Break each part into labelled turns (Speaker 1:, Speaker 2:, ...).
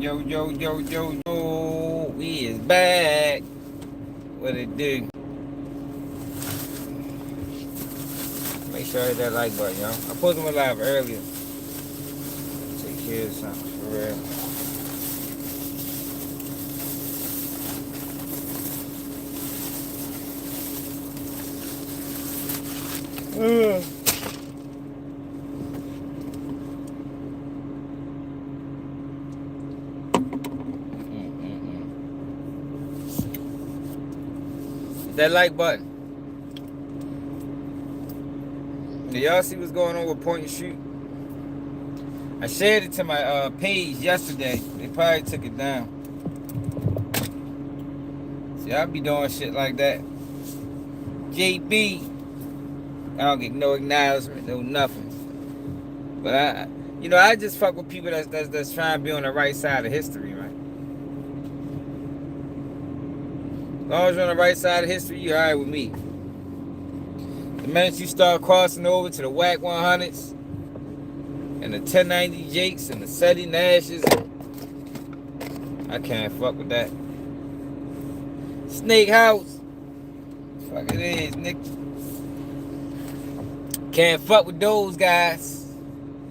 Speaker 1: Yo, we is back. What it do? Make sure I hit that like button, y'all. I posted my live earlier. Take care of something for real. That like button. Do y'all see what's going on with point and shoot? I shared it to my page yesterday. They probably took it down. See, I be doing shit like that. JB, I don't get no acknowledgement, no nothing. But I just fuck with people that's trying to be on the right side of history, right? As long as you're on the right side of history, you're alright with me. The minute you start crossing over to the whack 100s and the 1090 Jakes and the SETI Nashes, I can't fuck with that. Snake House, fuck it is, Nick. Can't fuck with those guys.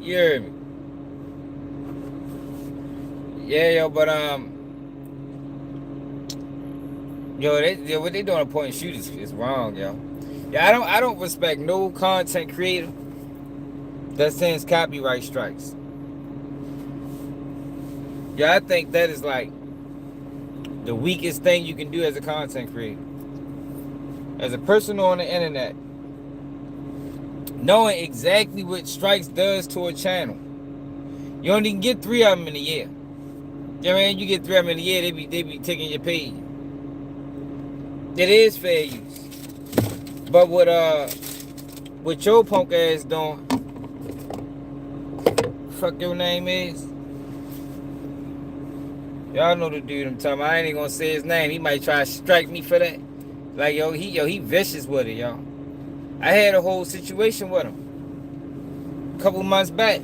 Speaker 1: You hear me? Yeah, yo, but what they doing on point and shoot is wrong, yo. Yeah, I don't respect no content creator that sends copyright strikes. Yeah, I think that is like the weakest thing you can do as a content creator. As a person on the internet, knowing exactly what strikes does to a channel. You don't even get 3 of them in a year. You know what I mean? You get 3 of them in a year, they be taking your page. It is fair use. But what your punk ass doing, fuck your name is? Y'all know the dude I'm talking about. I ain't even gonna say his name. He might try to strike me for that. Like, he vicious with it, y'all. I had a whole situation with him a couple months back.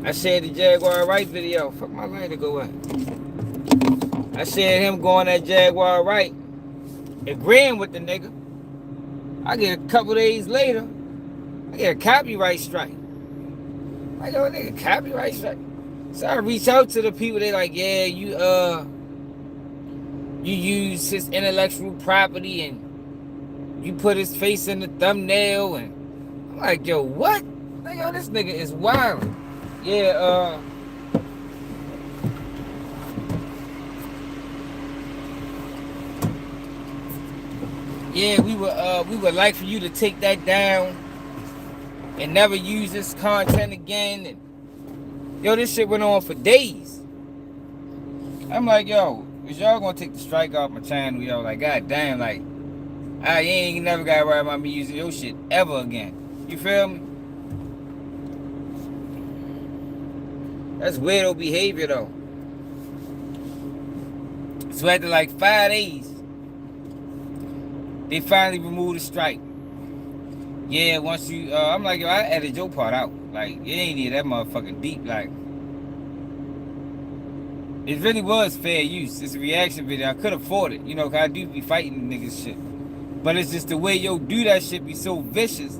Speaker 1: I shared the Jaguar Right video. Fuck my lighter go out. I shared him going that Jaguar Right, agreeing with the nigga. I get a couple days later, I get a copyright strike. Like, yo, nigga, copyright strike. So I reach out to the people. They like, yeah, you use his intellectual property and you put his face in the thumbnail, and I'm like, yo, what? Like, yo, this nigga is wild. Yeah, yeah, we would like for you to take that down and never use this content again. And yo, this shit went on for days. I'm like, yo, is y'all gonna take the strike off my channel? Yo, like, goddamn, like, I ain't never gotta worry about me using your shit ever again. You feel me? That's weirdo behavior though. So after like 5 days, they finally removed the strike. Yeah, once you, I'm like, yo, I edited your part out. Like, it ain't even that motherfucking deep. Like, it really was fair use. It's a reaction video. I could afford it, you know, cause I do be fighting niggas shit. But it's just the way yo do that shit be so vicious.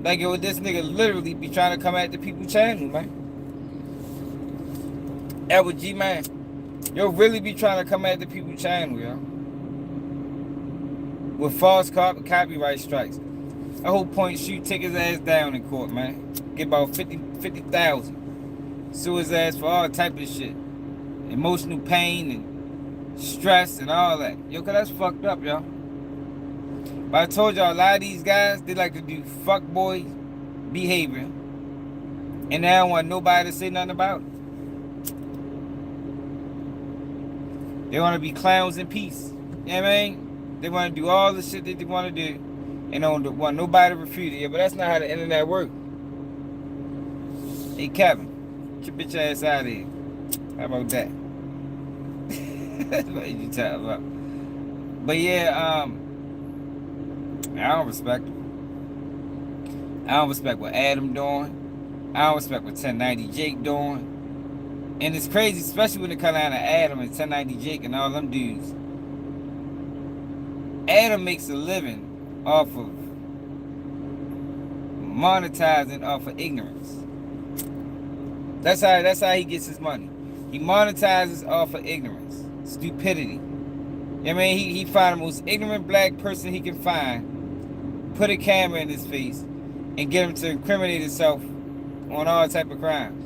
Speaker 1: Like, yo, this nigga literally be trying to come at the people's channel, man. Edward G, man. Yo really be trying to come at the people's channel, yo. With false copyright strikes. I hope point shoot, take his ass down in court, man. Get about 50,000. Sue his ass for all type of shit. Emotional pain and stress and all that. Yo, cause that's fucked up, yo. But I told y'all, a lot of these guys, they like to do fuckboy behavior. And they don't want nobody to say nothing about it. They want to be clowns in peace. You know what I mean? They want to do all the shit that they want to do. And don't want nobody to refute it. Yeah, but that's not how the internet works. Hey, Kevin, get your bitch ass out of here. How about that? That's what you talking about. But yeah, I don't respect him. I don't respect what Adam doing. I don't respect what 1090 Jake doing. And it's crazy, especially when it comes down to Adam and 1090 Jake and all them dudes. Adam makes a living off of monetizing off of ignorance. That's how he gets his money. He monetizes off of ignorance, stupidity. I mean, he find the most ignorant black person he can find, put a camera in his face, and get him to incriminate himself on all type of crimes.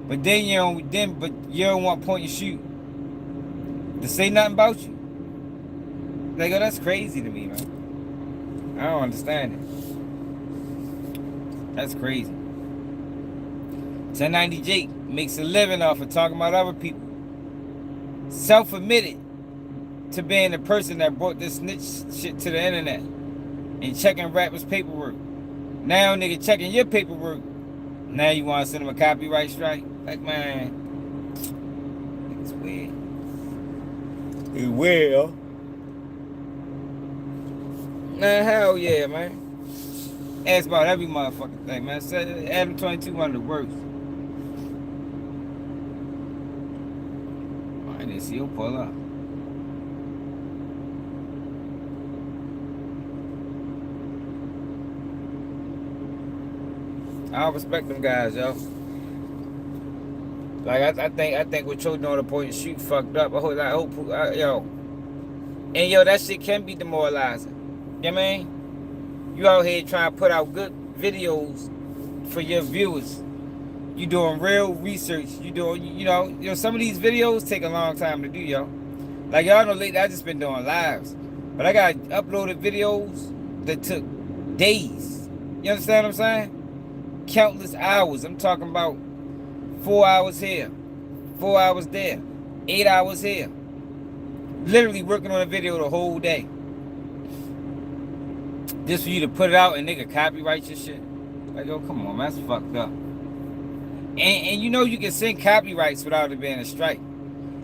Speaker 1: But then you don't want point and shoot to say nothing about you. Like, oh, that's crazy to me, man. I don't understand it. That's crazy. 1090 Jake makes a living off of talking about other people. Self-admitted to being the person that brought this snitch shit to the internet and checking rappers' paperwork. Now, nigga, checking your paperwork. Now you want to send him a copyright strike? Like, man, it's weird. It's weird. Nah, hell yeah, man. Ask about every motherfucking thing, man. Adam 22 one of the worst. I didn't see him pull up. I don't respect them guys, yo. Like, I think what you're doing to point and shoot fucked up. I hope, yo. And yo, that shit can be demoralizing. You know what I mean? You out here trying to put out good videos for your viewers. You doing real research. You doing, you know, some of these videos take a long time to do, yo. Like, y'all know lately I just been doing lives. But I got uploaded videos that took days. You understand what I'm saying? Countless hours. I'm talking about 4 hours here, 4 hours there, 8 hours here. Literally working on a video the whole day. Just for you to put it out and nigga copyright your shit. Like, yo, come on, man, that's fucked up. And you know you can send copyrights without it being a strike.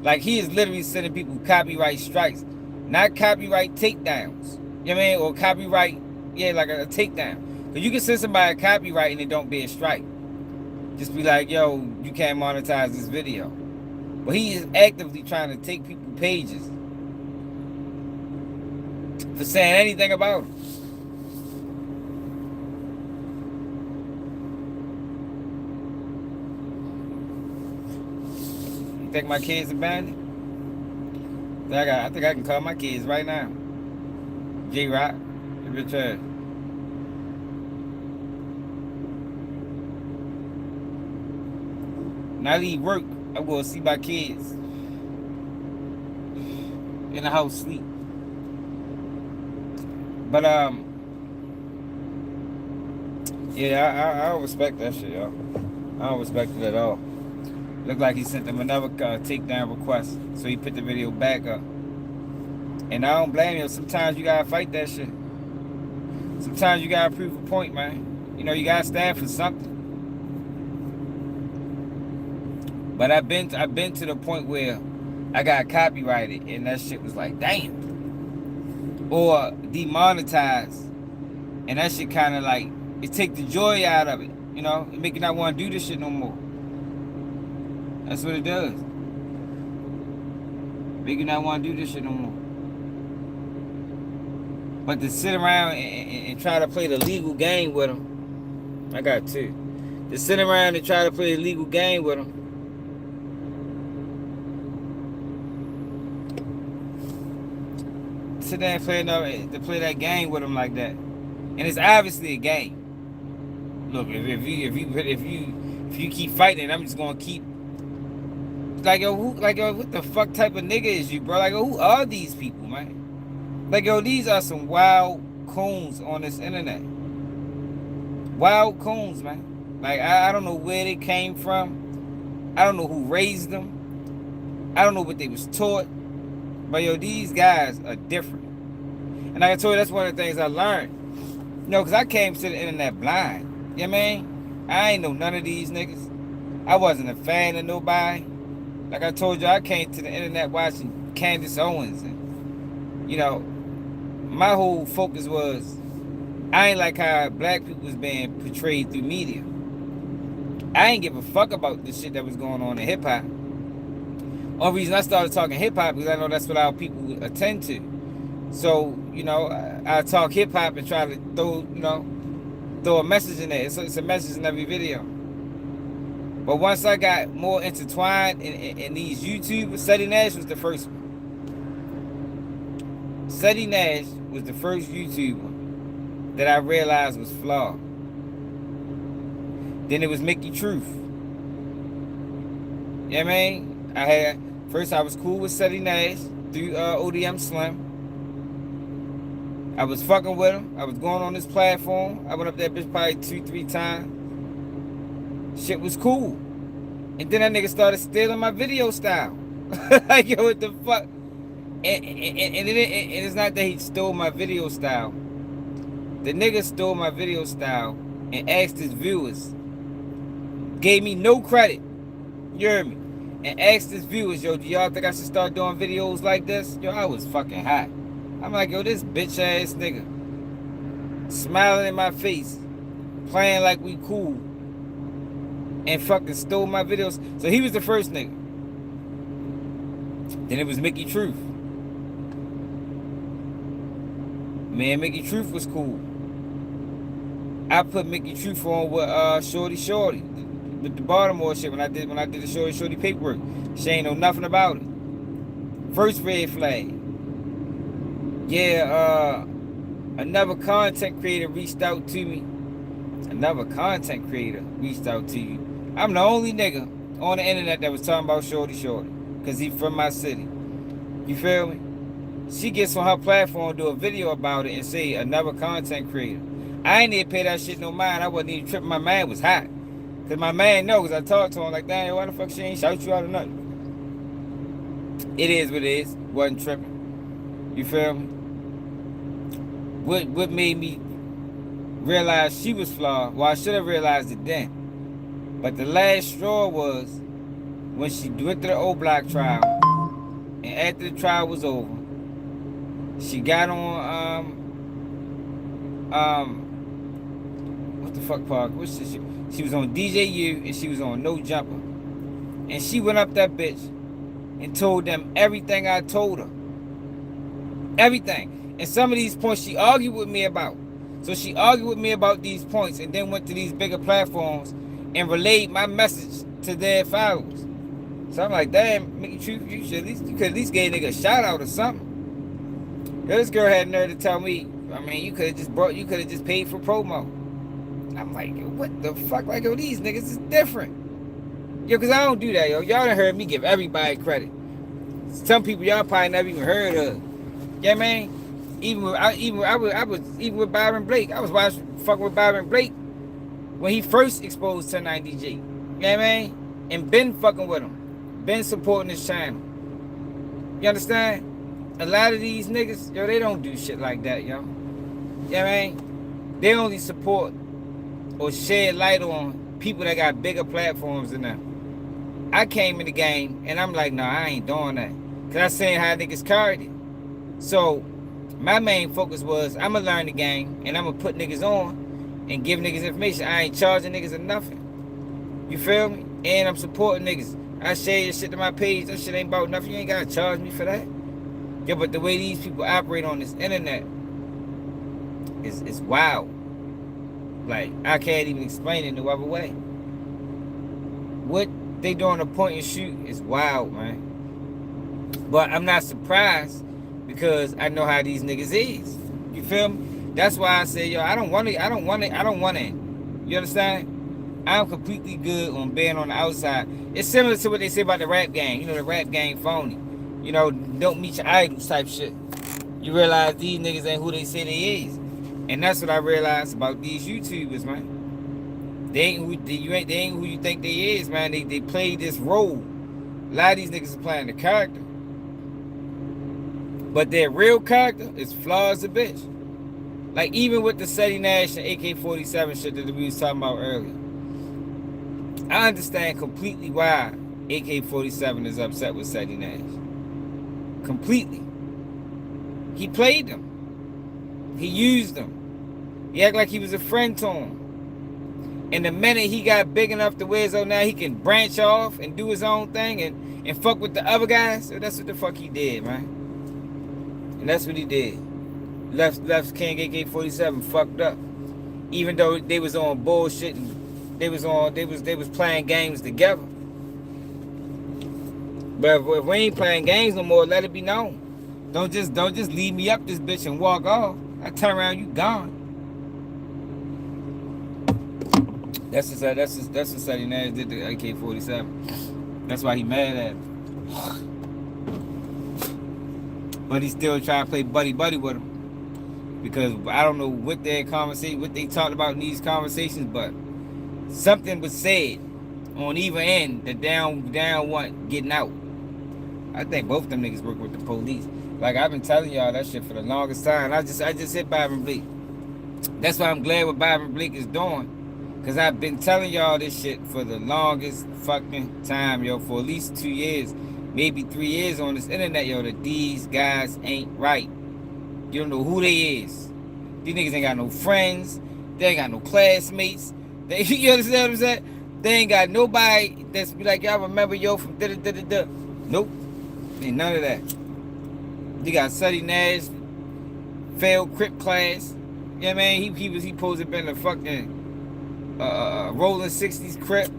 Speaker 1: Like, he is literally sending people copyright strikes, not copyright takedowns. You know what I mean? Or copyright, yeah, like a takedown. Because you can send somebody a copyright and it don't be a strike. Just be like, yo, you can't monetize this video. But he is actively trying to take people's pages for saying anything about them. You think my kids abandoned? I think I can call my kids right now. J-Rock, the bitch ass. When I leave work, I go see my kids in the house sleep. But yeah, I don't respect that shit, yo. I don't respect it at all. Looked like he sent them another takedown request, so he put the video back up. And I don't blame him. Sometimes you gotta fight that shit. Sometimes you gotta prove a point, man. You know, you gotta stand for something. But I've been to the point where I got copyrighted, and that shit was like, damn. Or demonetized, and that shit kind of like, it take the joy out of it. You know, it make you not want to do this shit no more. That's what it does. Make you not want to do this shit no more. But to sit around and try to play the legal game with them, I got two. To sit around and try to play the legal game with them, sit there and play that game with them like that, and it's obviously a game. Look, if you keep fighting, I'm just gonna keep. Like, yo, what the fuck type of nigga is you, bro? Like, yo, who are these people, man? Like, yo, these are some wild coons on this internet. Wild coons, man. Like, I don't know where they came from. I don't know who raised them. I don't know what they was taught. But, yo, these guys are different. And like I told you, that's one of the things I learned. You know, because I came to the internet blind. You know what I mean? I ain't know none of these niggas. I wasn't a fan of nobody. Like I told you, I came to the internet watching Candace Owens. And, you know, my whole focus was, I ain't like how black people was being portrayed through media. I ain't give a fuck about the shit that was going on in hip hop. Only reason I started talking hip hop because I know that's what our people attend to. So, you know, I talk hip hop and try to throw a message in there. It's a message in every video. But once I got more intertwined in these YouTubers, Seti Nash was the first one. Seti Nash was the first YouTuber that I realized was flawed. Then it was Mickey Truth. You know what I mean? First I was cool with Seti Nash through ODM Slim. I was fucking with him. I was going on this platform. I went up that bitch probably 2-3 times. Shit was cool. And then that nigga started stealing my video style. Like, yo, what the fuck? And it's not that he stole my video style. The nigga stole my video style and asked his viewers. Gave me no credit. You heard me? And asked his viewers, yo, do y'all think I should start doing videos like this? Yo, I was fucking hot. I'm like, yo, this bitch ass nigga smiling in my face, playing like we cool, and fucking stole my videos. So he was the first nigga. Then it was Mickey Truth. Man, Mickey Truth was cool. I put Mickey Truth on with Shorty with the Baltimore shit when I did the Shorty paperwork. She ain't know nothing about it. First red flag. Yeah, another content creator reached out to me. Another content creator reached out to you. I'm the only nigga on the internet that was talking about Shorty. Because he from my city. You feel me? She gets on her platform, do a video about it, and say another content creator. I ain't even pay that shit no mind. I wasn't even tripping. My man was hot. Because my man knows. I talked to him like, damn, why the fuck she ain't shout you out or nothing? It is what it is. Wasn't tripping. You feel me? What made me realize she was flawed? Well, I should have realized it then. But the last straw was when she went to the O Block trial. And after the trial was over, she got on what the fuck park? What's this shit? She was on DJU and she was on No Jumper. And she went up that bitch and told them everything I told her. Everything. And some of these points she argued with me about. So she argued with me about these points and then went to these bigger platforms and relayed my message to their followers. So I'm like, damn, Mickey Truth, you could at least give a nigga a shout out or something. This girl had nerve to tell me, I mean, you could have just paid for promo. I'm like, yo, what the fuck? Like, yo, these niggas is different. Yo, because I don't do that, yo. Y'all done heard me give everybody credit. Some people y'all probably never even heard of. Yeah, man. Even with Byron Blake. I was fucking with Byron Blake when he first exposed 1090G. You know what I mean? And been fucking with him. Been supporting his channel. You understand? A lot of these niggas, yo, they don't do shit like that, yo. You know what I mean? They only support or shed light on people that got bigger platforms than them. I came in the game and I'm like, nah, I ain't doing that. Cause I seen how niggas carried it. So my main focus was I'm gonna learn the game and I'm gonna put niggas on and give niggas information. I ain't charging niggas or nothing. You feel me? And I'm supporting niggas. I share your shit to my page. That shit ain't about nothing. You ain't gotta charge me for that. Yeah, but the way these people operate on this internet is wild. Like, I can't even explain it no other way. What they doing a point and shoot is wild, man. But I'm not surprised because I know how these niggas is. You feel me? That's why I say, yo, I don't want it. You understand? I'm completely good on being on the outside. It's similar to what they say about the rap gang. You know, the rap gang phony. You know, don't meet your idols type shit. You realize these niggas ain't who they say they is. And that's what I realized about these YouTubers, man. They ain't who you think they is, man. They play this role. A lot of these niggas are playing the character. But their real character is flawed as a bitch. Like, even with the Seti Nash and AK-47 shit that we was talking about earlier. I understand completely why AK-47 is upset with Seti Nash. Completely. He played them. He used them. He acted like he was a friend to him. And the minute he got big enough to where so now he can branch off and do his own thing and fuck with the other guys, so that's what the fuck he did, man. And that's what he did. Left King AK-47 fucked up. Even though they was on bullshit and they was playing games together. But if we ain't playing games no more, let it be known. Don't just leave me up this bitch and walk off. I turn around, you gone. That's what Sonny Nash did to AK-47. That's why he mad at him. But he still trying to play buddy with him. Because I don't know what they talked about in these conversations, but something was said on either end that down want getting out. I think both them niggas work with the police. Like I've been telling y'all that shit for the longest time. I just hit Byron Blake. That's why I'm glad what Byron Blake is doing. Cause I've been telling y'all this shit for the longest fucking time, yo. For at least 2 years, maybe 3 years on this internet, yo. That these guys ain't right. You don't know who they is. These niggas ain't got no friends. They ain't got no classmates. You understand what I'm saying? They ain't got nobody that's be like, y'all remember yo from da-da-da-da-da. Nope. Ain't none of that. You got Sonny Nash, failed Crip class. You know what I mean? He supposed to have been a fucking rolling 60s Crip.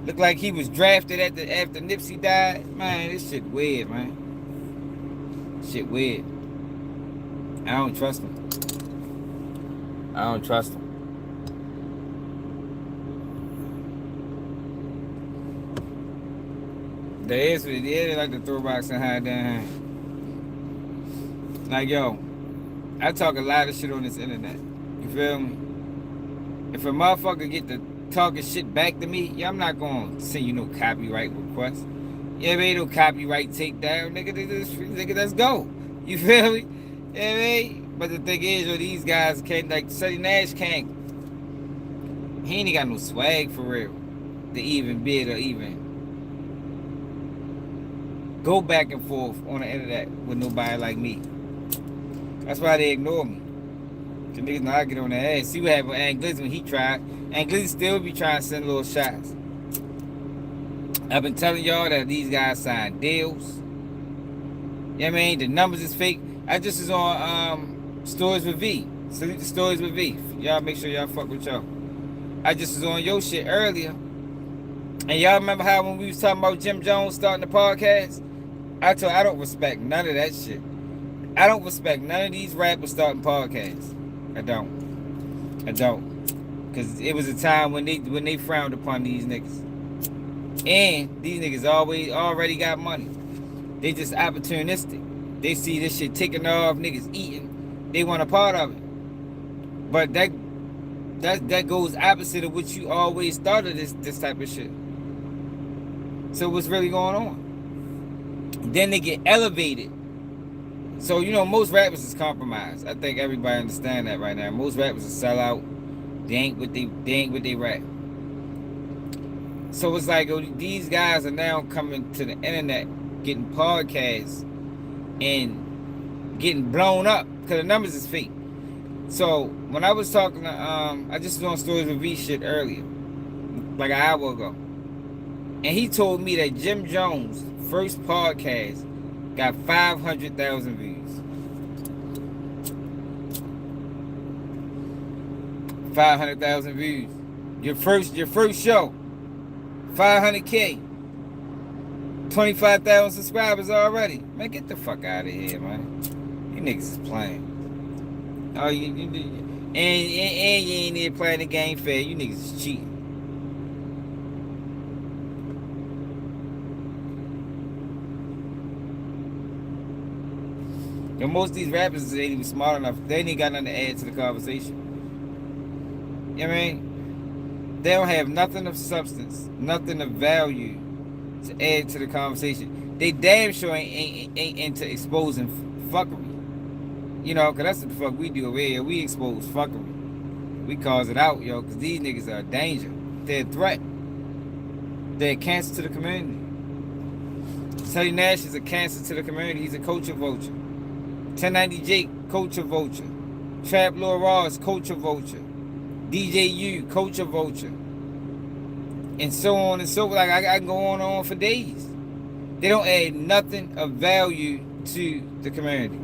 Speaker 1: Looked like he was drafted after Nipsey died. Man, this shit weird, man. Shit weird. I don't trust him. There is what it is. They like to throw rocks and hide their hand. Like, yo, I talk a lot of shit on this internet. You feel me? If a motherfucker get to talking shit back to me, yeah, I'm not gonna send you no copyright request. Yeah, ain't no copyright takedown, nigga. Let's go. You feel me? Yeah, man. But the thing is, yo, these guys can't, like Sonny Nash can't. He ain't got no swag for real to even bid or even go back and forth on the internet with nobody like me. That's why they ignore me. Cause niggas know I get on their ass. See what happened with Ant Glizzy when he tried. Ant Glizzy still be trying to send little shots. I've been telling y'all that these guys sign deals. You know what I mean? The numbers is fake. I just was on Stories with V. Salute the Stories with V. Y'all make sure y'all fuck with y'all. I just was on your shit earlier. And y'all remember how when we was talking about Jim Jones starting the podcast? I don't respect none of that shit. I don't respect none of these rappers starting podcasts. I don't. Cause it was a time when they frowned upon these niggas. And these niggas already got money. They just opportunistic. They see this shit taking off, niggas eating. They want a part of it. But that goes opposite of what you always thought of this type of shit. So what's really going on? Then they get elevated. So, you know, most rappers is compromised. I think everybody understand that right now. Most rappers are sell out. They ain't what they rap. So it's like, oh, these guys are now coming to the internet, getting podcasts and getting blown up because the numbers is fake. So when I was talking to I just was on Stories with V shit earlier, like an hour ago, and he told me that Jim Jones' first podcast got 500,000 views. 500,000 views. Your first show, 500K. 25,000 subscribers already. Man, get the fuck out of here, man. You niggas is playing. Oh, you ain't even playing the game fair. You niggas is cheating. And most of these rappers ain't even smart enough. They ain't got nothing to add to the conversation. You know what I mean? They don't have nothing of substance, nothing of value to add to the conversation. They damn sure ain't into exposing fuckery. You know, because that's what the fuck we do over here. We expose fuckery. We cause it out, yo, because these niggas are a danger. They're a threat. They're a cancer to the community. Sonny Nash is a cancer to the community. He's a culture vulture. 1090 Jake, culture vulture. Trap Lil Ross, culture vulture. DJ U, culture vulture. and so on and so forth. Like I can go on and on for days. They don't add nothing of value to the community.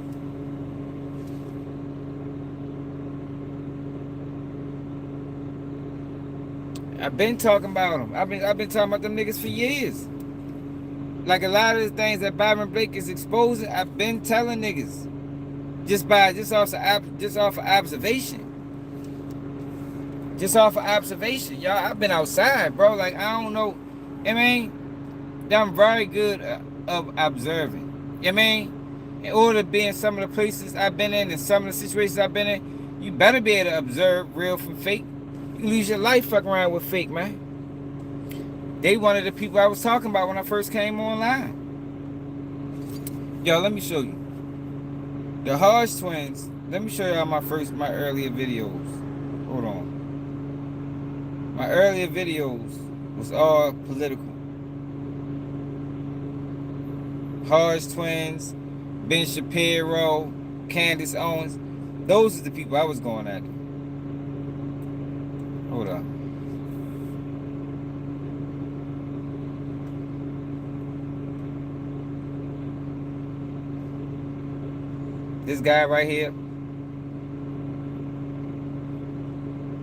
Speaker 1: I've been talking about them. I've been talking about them niggas for years. Like a lot of the things that Byron Blake is exposing, I've been telling niggas just off of observation. Just off of observation, y'all. I've been outside, bro. Like I don't know. I mean, I'm very good of observing. You know what I mean? In order to be in some of the places I've been in and some of the situations I've been in, you better be able to observe real from fake. You lose your life fucking around with fake, man. They one of the people I was talking about when I first came online. Yo, let me show you. The Hodge twins. Let me show y'all my earlier videos. Hold on. My earlier videos was all political. Hodge twins, Ben Shapiro, Candace Owens. Those are the people I was going after. Hold on. This guy right here.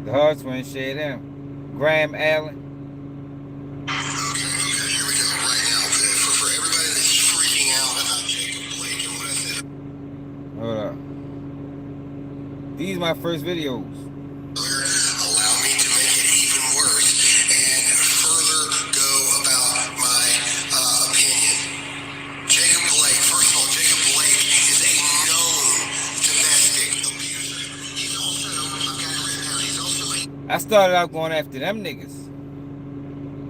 Speaker 1: The Hodge twins, share them. Graham Allen.
Speaker 2: Okay, here we go. Right now, for everybody that's freaking out about Jacob Blake and what I said.
Speaker 1: Hold up. These are my first videos.
Speaker 2: Allow me to make it even worse and further go about my opinion. Jacob Blake, first of all, Jacob Blake is a known domestic abuser. He's also, I've got it written down, he's also a...
Speaker 1: I started out going after them niggas.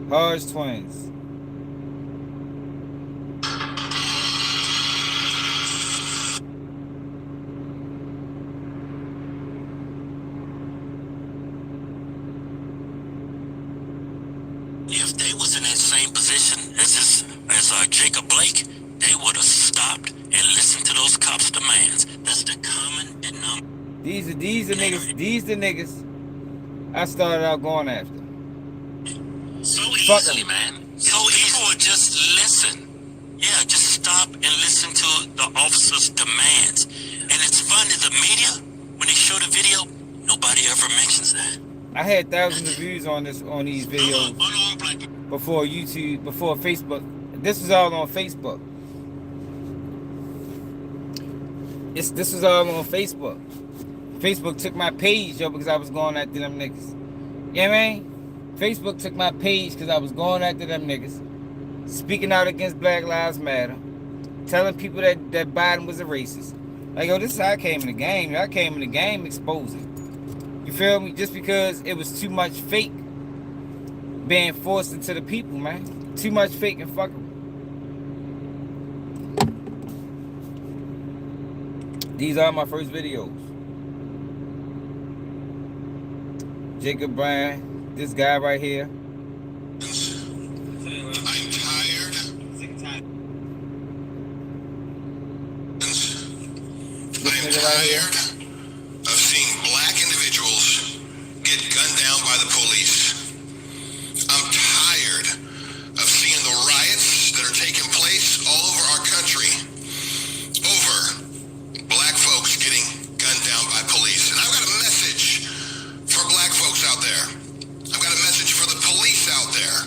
Speaker 1: Hodge twins.
Speaker 2: If they was in that same position as Jacob Blake, they would have stopped and listened to those cops' demands. That's the common denominator.
Speaker 1: These the niggas I started out going after.
Speaker 2: So easily, man. So easily. Just listen. Yeah, just stop and listen to the officer's demands. And it's funny, the media, when they show the video, nobody ever mentions that.
Speaker 1: I had thousands of views on these videos before YouTube, before Facebook. This was all on Facebook. This was all on Facebook. Facebook took my page, yo, because I was going after them niggas. You know what I mean? Facebook took my page because I was going after them niggas. Speaking out against Black Lives Matter. Telling people that Biden was a racist. Like, yo, this is how I came in the game. I came in the game exposing. You feel me? Just because it was too much fake being forced into the people, man. Too much fake and fucking. These are my first videos. Jacob Bryan, this guy right here.
Speaker 2: I'm tired.
Speaker 1: This nigga right here.
Speaker 2: Of seeing black individuals get gunned down by the police. I'm tired of seeing the riots that are taking place all over our country over black folks getting gunned down by police. And I've got a message for black folks out there. I've got a message for the police out there.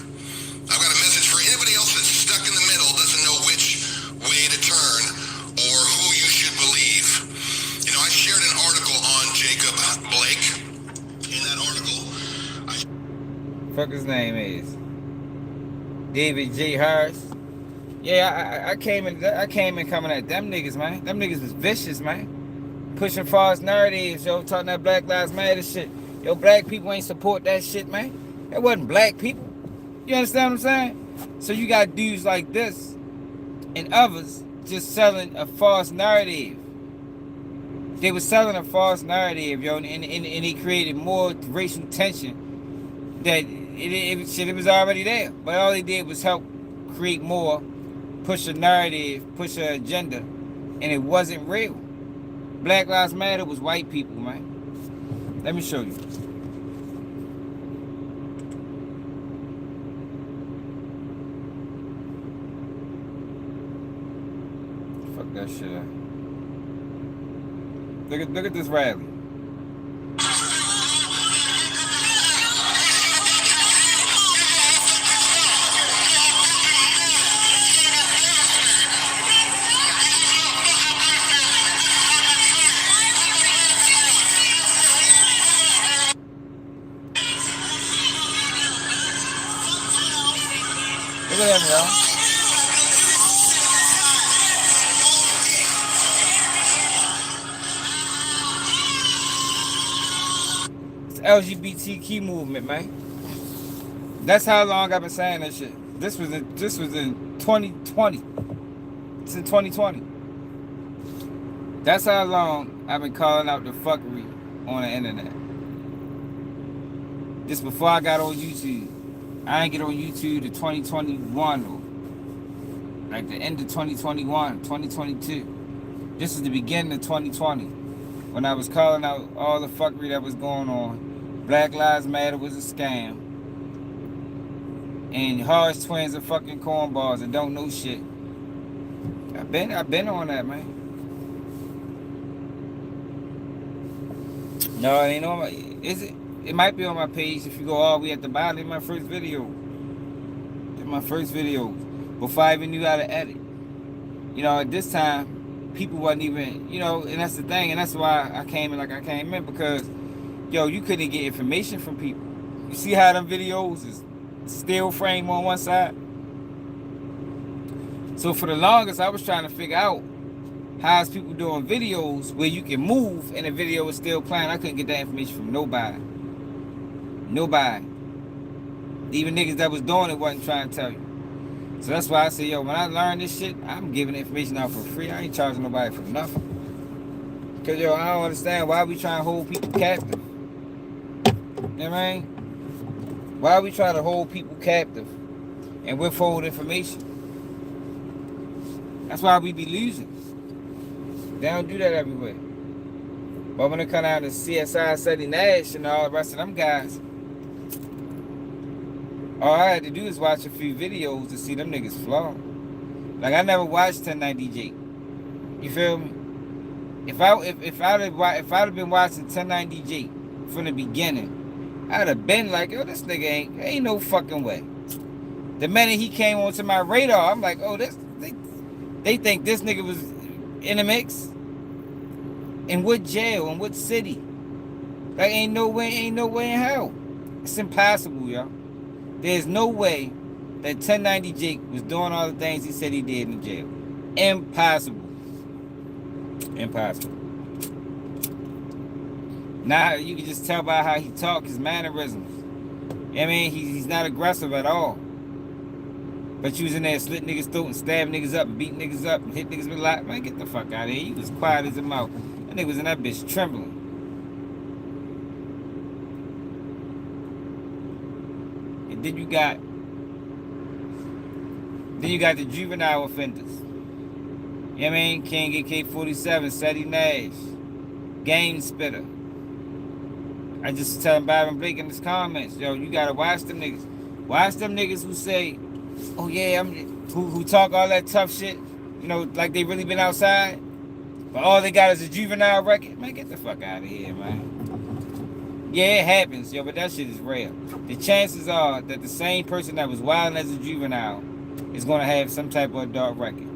Speaker 2: I've got a message for anybody else that's stuck in the middle, doesn't know which way to turn or who you should believe. You know, I shared an article on Jacob Blake. In that article,
Speaker 1: Fuck his name is David J. Harris. Yeah, I came in coming at them niggas, man. Them niggas was vicious, man. Pushing false narratives, yo, talking that Black Lives Matter shit. Yo, black people ain't support that shit, man. That wasn't black people. You understand what I'm saying? So you got dudes like this and others just selling a false narrative. They were selling a false narrative, yo, and it created more racial tension that it was already there. But all they did was help create more, push a narrative, push an agenda, and it wasn't real. Black Lives Matter was white people, man. Let me show you. Fuck that shit up. Look at this rally. Look at them, y'all. LGBTQ movement, man. That's how long I've been saying that shit. This was in 2020. It's in 2020. That's how long I've been calling out the fuckery on the internet. This before I got on YouTube. I ain't get on YouTube to 2021 or like the end of 2021, 2022. This is the beginning of 2020 when I was calling out all the fuckery that was going on. Black Lives Matter was a scam. And Harsh Twins are fucking cornballs and don't know shit. I've been on that, man. No, it ain't on my... Is it? It might be on my page if you go all the way at the bottom. It's my first video. It's my first video. Before I even knew how to edit. You know, at this time, people wasn't even... You know, and that's the thing. And that's why I came in like I came in. Because, yo, you couldn't get information from people. You see how them videos is still frame on one side? So for the longest, I was trying to figure out how's people doing videos where you can move and the video is still playing. I couldn't get that information from nobody. Nobody. Even niggas that was doing it wasn't trying to tell you. So that's why I say, yo, when I learn this shit, I'm giving information out for free. I ain't charging nobody for nothing. Because, yo, I don't understand why we trying to hold people captive. You know what I mean? Why are we trying to hold people captive and withhold information? That's why we be losing. They don't do that everywhere. But when it come down to CSI, Seti Nash, and all the rest of them guys, all I had to do is watch a few videos to see them niggas flaw. Like, I never watched 1090J. You feel me? If I'd have been watching 1090J from the beginning, I'd have been like, yo, this nigga ain't no fucking way. The minute he came onto my radar, I'm like, oh, they think this nigga was in the mix. In what jail? In what city? Like, ain't no way in hell. It's impossible, y'all. There's no way that 1090 Jake was doing all the things he said he did in jail. Impossible. Impossible. Now, you can just tell by how he talk, his mannerisms. I mean, he's not aggressive at all. But you was in there slit niggas' throat and stab niggas up and beat niggas up and hit niggas with a lot. Man, get the fuck out of here. He was quiet as a mouse. That nigga was in that bitch trembling. And then you got the juvenile offenders. You know what I mean? King AK-47, Seti Nash, Game Spitter. I just telling Byron Blake in his comments, yo, you gotta watch them niggas. Watch them niggas who say, oh yeah, who talk all that tough shit, you know, like they really been outside, but all they got is a juvenile record. Man, get the fuck out of here, man. Yeah, it happens, yo, but that shit is real. The chances are that the same person that was wilding as a juvenile is gonna have some type of adult record.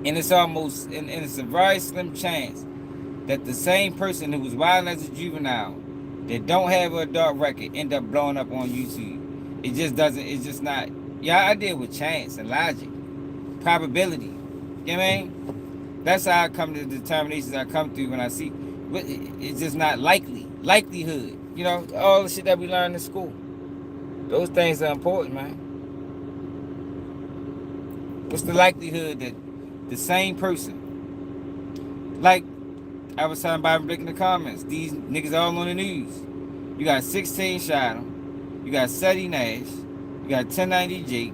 Speaker 1: And it's almost, and it's a very slim chance that the same person who was wilding as a juvenile that don't have an adult record end up blowing up on YouTube. It just doesn't, it's just not. Yeah, I deal with chance and logic, probability. You know what I mean? That's how I come to the determinations I come through when I see. It's just not likelihood. You know, all the shit that we learn in school. Those things are important, man. What's the likelihood that the same person, like I was telling Byron Blake in the comments, these niggas all on the news. You got 16 shot him. You got Seti Nash. You got 1090 Jake.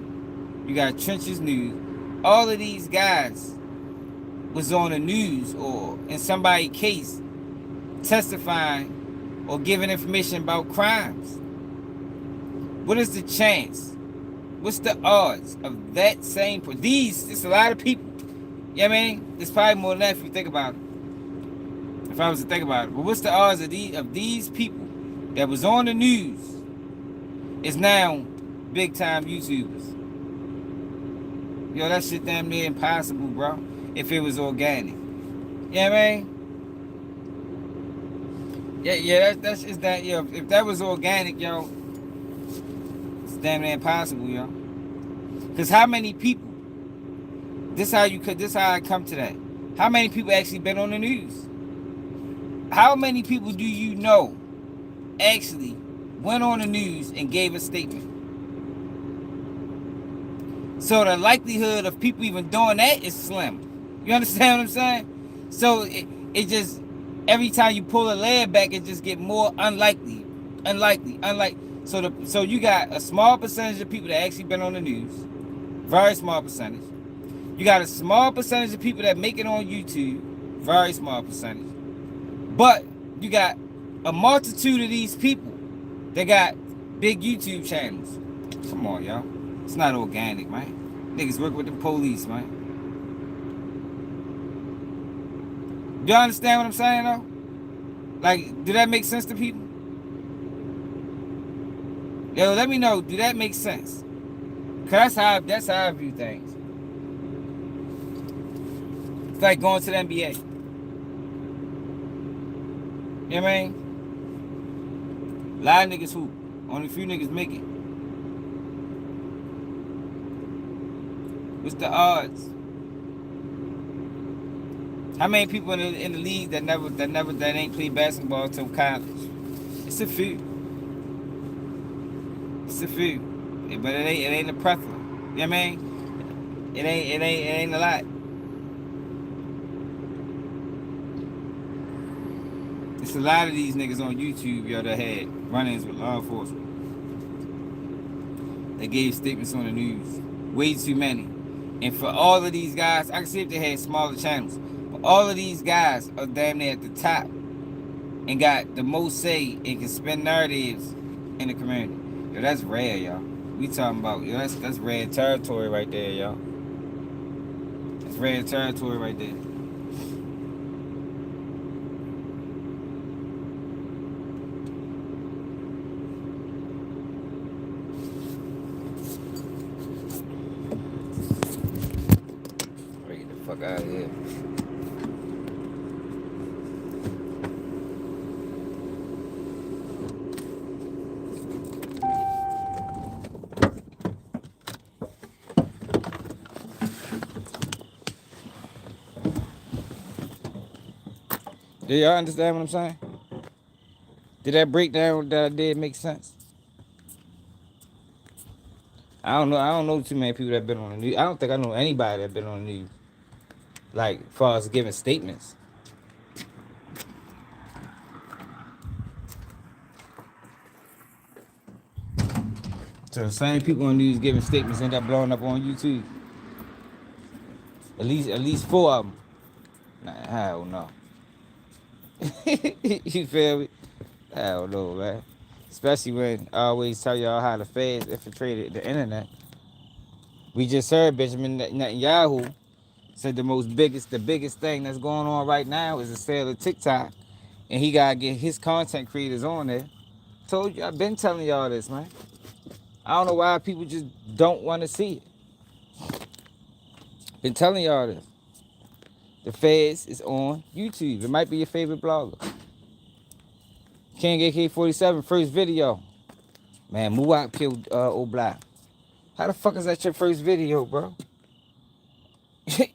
Speaker 1: You got Trenches News. All of these guys was on the news or in somebody's case testifying or giving information about crimes. What is the chance? What's the odds of that same person? It's a lot of people Yeah, I mean, it's probably more than that if you think about it. If I was to think about it. But what's the odds of these people that was on the news is now big time YouTubers? Yo, that shit damn near impossible, bro. If it was organic. You know what I mean? Yeah, that's just that, yo. If that was organic, yo, it's damn near impossible, yo. Cause how many people? This how I come to that. How many people actually been on the news? How many people do you know actually went on the news and gave a statement? So the likelihood of people even doing that is slim. You understand what I'm saying? So it just, every time you pull a leg back, it just get more unlikely. So you got a small percentage of people that actually been on the news. Very small percentage. You got a small percentage of people that make it on YouTube. Very small percentage. But you got a multitude of these people that got big YouTube channels. Come on, y'all. It's not organic, man. Niggas work with the police, man. Y'all understand what I'm saying, though? Like, do that make sense to people? Yo, let me know. Do that make sense? Cause that's how I view things. It's like going to the NBA. You know what I mean? A lot of niggas hoop. Only a few niggas make it. What's the odds? How many people in the league that ain't played basketball until college? It's a few. It's a few. But it ain't a plethora. You know what I mean? It ain't a lot. It's a lot of these niggas on YouTube, yo, that had run-ins with law enforcement. They gave statements on the news. Way too many. And for all of these guys, I can see if they had smaller channels. But all of these guys are damn near at the top and got the most say and can spin narratives in the community. Yo, that's rare, y'all. We talking about, yo, that's rare territory right there, y'all. That's rare territory right there. Get the fuck out of here. Do y'all understand what I'm saying? Did that breakdown that I did make sense? I don't know too many people that been on the news. I don't think I know anybody that been on the news. Like, as far as giving statements. So the same people on the news giving statements end up blowing up on YouTube. At least 4 of them. Nah, hell no. You feel me? Hell no, man. Especially when I always tell y'all how the feds infiltrated the internet. We just heard Benjamin Netanyahu said the biggest thing that's going on right now is the sale of TikTok. And he gotta get his content creators on there. Told you, I've been telling y'all this, man. I don't know why people just don't want to see it. Been telling y'all this. The feds is on YouTube. It might be your favorite blogger. King AK-47 first video. Man, Muwap killed old Black. How the fuck is that your first video, bro?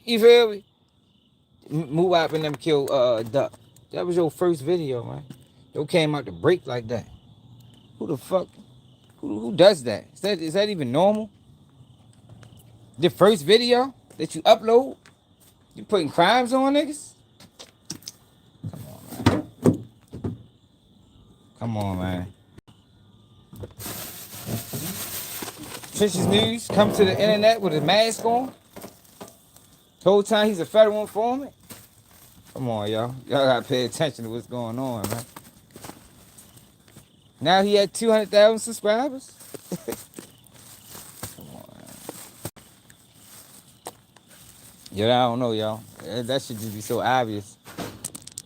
Speaker 1: You feel me? Muwap and them killed Duck. That was your first video, man. You came out to break like that. Who the fuck? Who does that? Is that even normal? The first video that you upload? You putting crimes on niggas? Come on, man. Come on, man. Trenches News come to the internet with a mask on. The whole time he's a federal informant. Come on, y'all. Y'all gotta pay attention to what's going on, man. Now he had 200,000 subscribers. Come on, man. Yeah, I don't know, y'all. That should just be so obvious.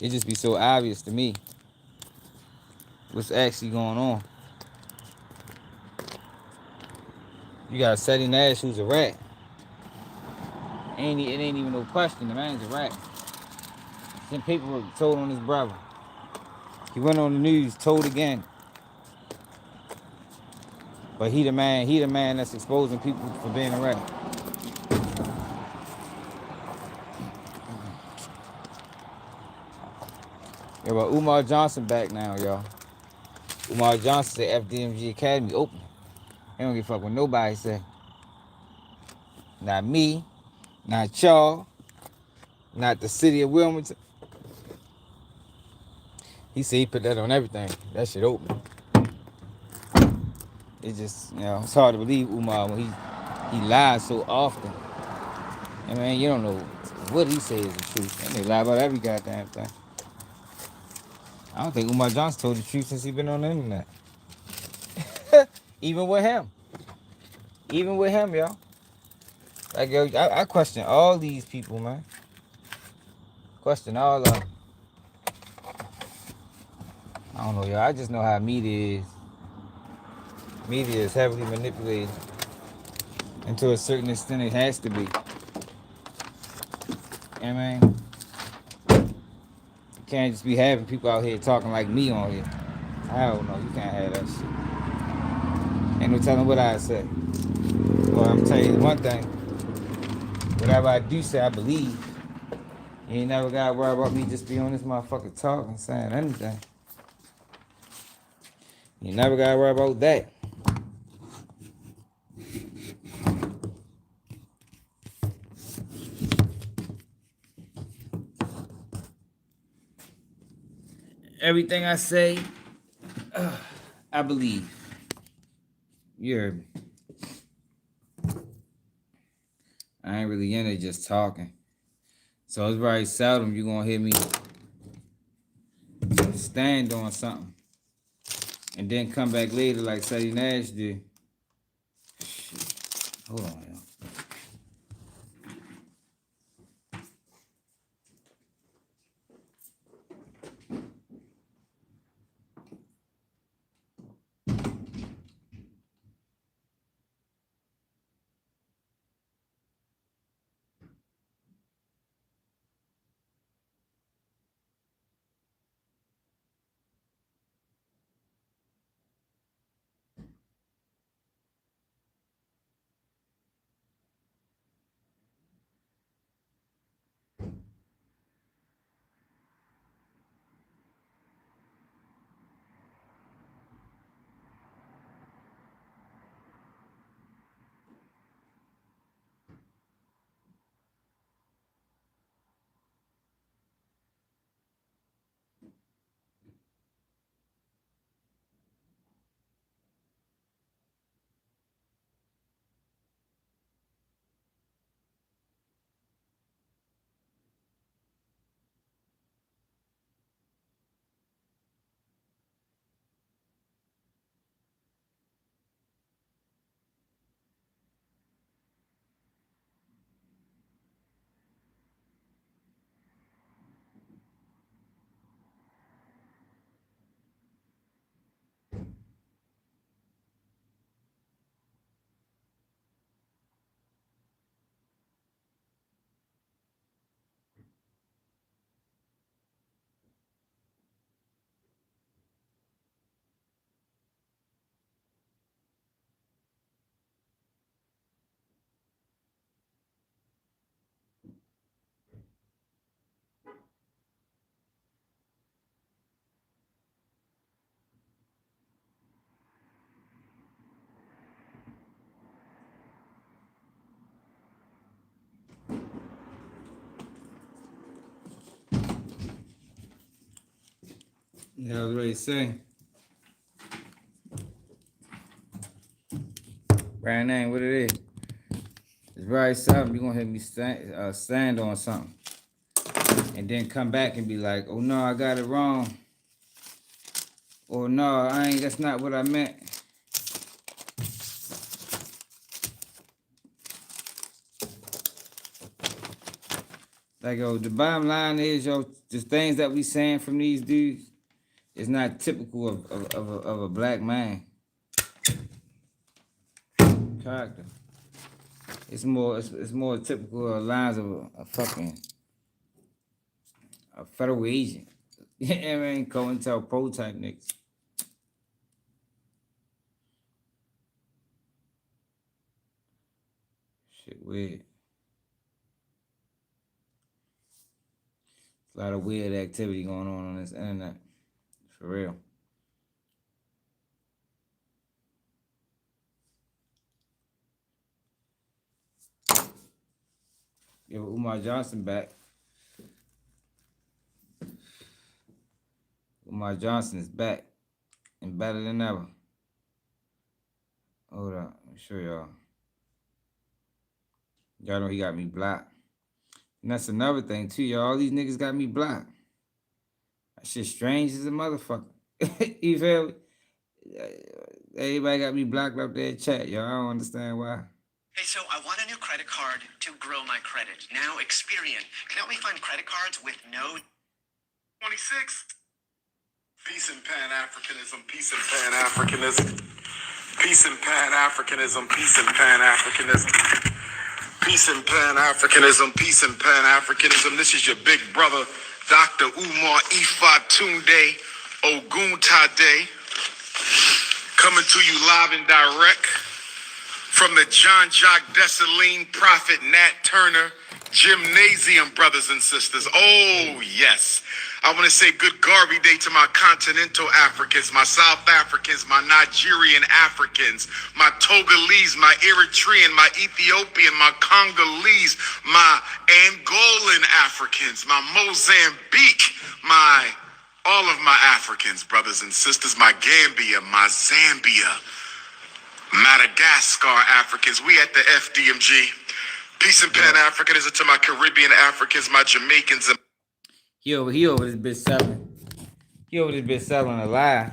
Speaker 1: It just be so obvious to me what's actually going on. You got Seti Nash, who's a rat. It ain't even no question. The man's a rat. Some people told on his brother. He went on the news, told again. But he the man that's exposing people for being a rat. Yeah, but Umar Johnson back now, y'all. Umar Johnson said Fdmg Academy open. He don't give a fuck what nobody say. Not me, not y'all, not the city of Wilmington. He said he put that on everything. That shit open. It just, it's hard to believe Umar when he lies so often. I mean, you don't know what he says is the truth. And they lie about every goddamn thing. I don't think Umar Johnson told the truth since he been on the internet. Even with him. Even with him, y'all. Like, yo, I question all these people, man. Question all of them. I don't know, y'all. I just know how media is. Media is heavily manipulated. And to a certain extent, it has to be. I mean, you can't just be having people out here talking like me on here. Hell no, you can't have that shit. Ain't no telling what I say. Well, I'm telling you one thing. Whatever I do say, I believe. You ain't never gotta worry about me just being on this motherfucker talking, saying anything. You never gotta worry about that. Everything I say, I believe. You heard me. I ain't really into just talking. So it's very seldom you gonna hear me stand on something and then come back later like Seti Nash did. Shit. Hold on, y'all. Yeah, I was ready to say. Right now, what it is. It's very seldom you gonna hear me stand on something. And then come back and be like, oh no, I got it wrong. Or no, that's not what I meant. Like, yo, the bottom line is, yo, the things that we saying from these dudes is not typical of a black man character. It's more typical of lines of a fucking a federal agent. You know what I mean? COINTELPRO type niggas. Shit weird. A lot of weird activity going on this internet. For real. Yo, Umar Johnson back. Umar Johnson is back and better than ever. Hold up, let me show y'all. Y'all know he got me blocked. And that's another thing too, y'all. All these niggas got me blocked. That shit strange as a motherfucker. You feel me? Everybody got me blocked up there in chat, y'all. I don't understand why.
Speaker 3: Hey, so I want a new credit card to grow my credit. Now Experian can help me find credit cards with no
Speaker 2: 26. Peace and Pan-Africanism, peace and Pan-Africanism. Peace and Pan-Africanism, peace and Pan-Africanism. Peace and Pan-Africanism, peace and Pan-Africanism. This is your big brother, Dr. Umar Ifatunde Oguntade, coming to you live and direct from the John Jacques Dessalines Prophet Nat Turner Gymnasium, brothers and sisters. Oh, yes. I want to say good Garvey Day to my continental Africans, my South Africans, my Nigerian Africans, my Togolese, my Eritrean, my Ethiopian, my Congolese, my Angolan Africans, my Mozambique, all of my Africans, brothers and sisters, my Gambia, my Zambia, Madagascar Africans. We at the Fdmg. Peace and Pan-Africanism to my Caribbean Africans, my Jamaicans.
Speaker 1: He over this bitch selling. He over this bitch selling a lie.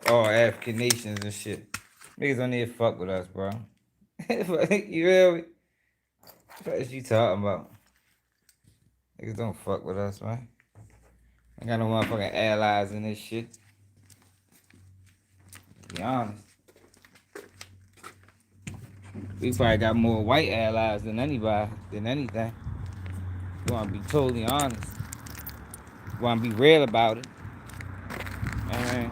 Speaker 1: All African nations and shit. Niggas don't need to fuck with us, bro. You feel me? What is you talking about? Niggas don't fuck with us, man. I got no motherfucking allies in this shit. To be honest. We probably got more white allies than anybody, than anything. You wanna be totally honest. You wanna be real about it. Alright.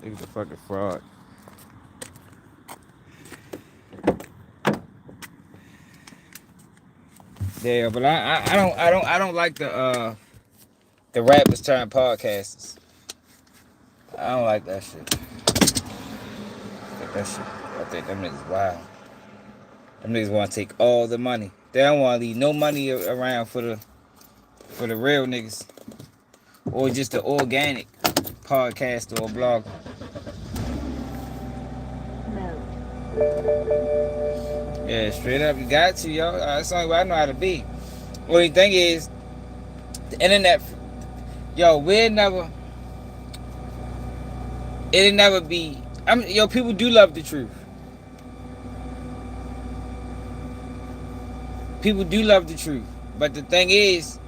Speaker 1: Niggas a fucking fraud. Yeah, but I don't like the rappers turn podcasters. I don't like that shit. I think them niggas wild. Them niggas want to take all the money. They don't want to leave no money around for the real niggas, or just the organic podcast or blog. Yeah, straight up, you got to, yo. That's the only way I know how to be. Only thing is, the internet, yo, it'll never be. Yo, people do love the truth. People do love the truth. But the thing is,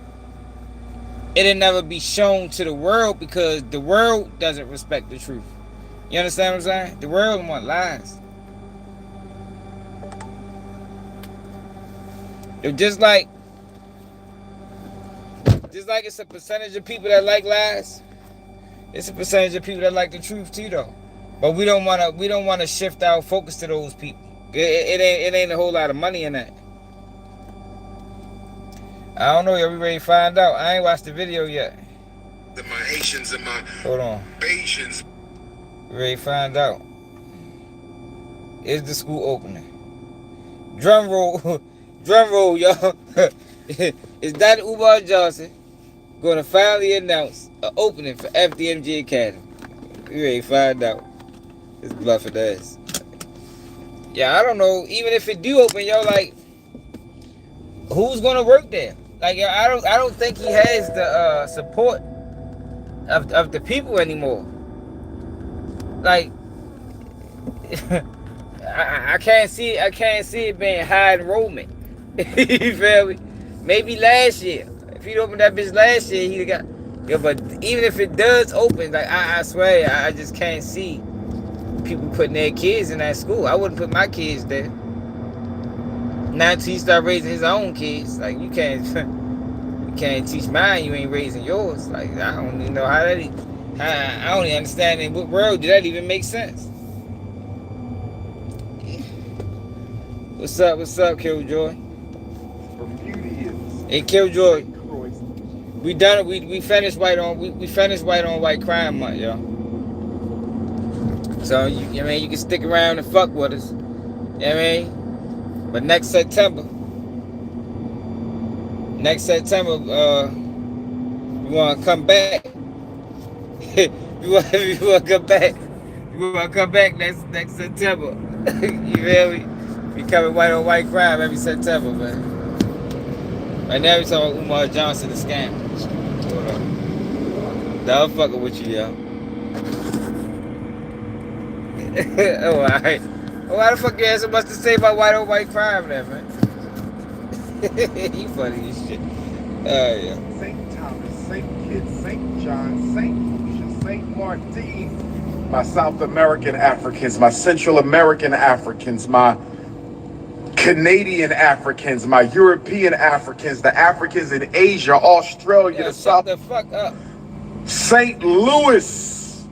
Speaker 1: it'll never be shown to the world because the world doesn't respect the truth. You understand what I'm saying? The world want lies. Just like it's a percentage of people that like lies, it's a percentage of people that like the truth too, though. But we don't wanna shift our focus to those people. It ain't a whole lot of money in that. I don't know, y'all. We ready to find out. I ain't watched the video yet.
Speaker 2: My Haitians and my
Speaker 1: Hold on.
Speaker 2: Bayesians.
Speaker 1: We ready to find out. Is the school opening? Drum roll, y'all. Is that Umar Johnson going to finally announce an opening for Fdmg Academy? We ready to find out. It's bluffing ass. Yeah, I don't know. Even if it do open, y'all, like, who's going to work there? Like yo, I don't think he has the support of the people anymore. Like I can't see it being high enrollment. You feel me? Maybe last year. If he'd opened that bitch last year, he'd got. Yeah, but even if it does open, like I swear, I just can't see people putting their kids in that school. I wouldn't put my kids there. Not until he start raising his own kids. Like you can't, you can't teach mine. You ain't raising yours. Like I don't even know how that. I don't even understand in what world did that even make sense. What's up, Killjoy? Hey, Killjoy. We done it. We finished white on. We finished white on white crime month, y'all. So I mean, you can stick around and fuck with us. You know what I mean? But next September, we want to come back. we want to come back. We want to come back next September. You feel me? We coming white on white crime every September, man. Right now we talking about Umar Johnson, the scam. Hold up. Nah, I'm fucking with you, yo. Oh, alright. Well, why the fuck you had so much to say about white on white crime then, man? You funny as shit. Yeah.
Speaker 4: St. Thomas, St. Kitts, St. John, St. Lucia, St. Martin, my South American Africans, my Central American Africans, my Canadian Africans, my European Africans, the Africans in Asia, Australia, the South.
Speaker 1: The fuck up.
Speaker 4: St. Louis,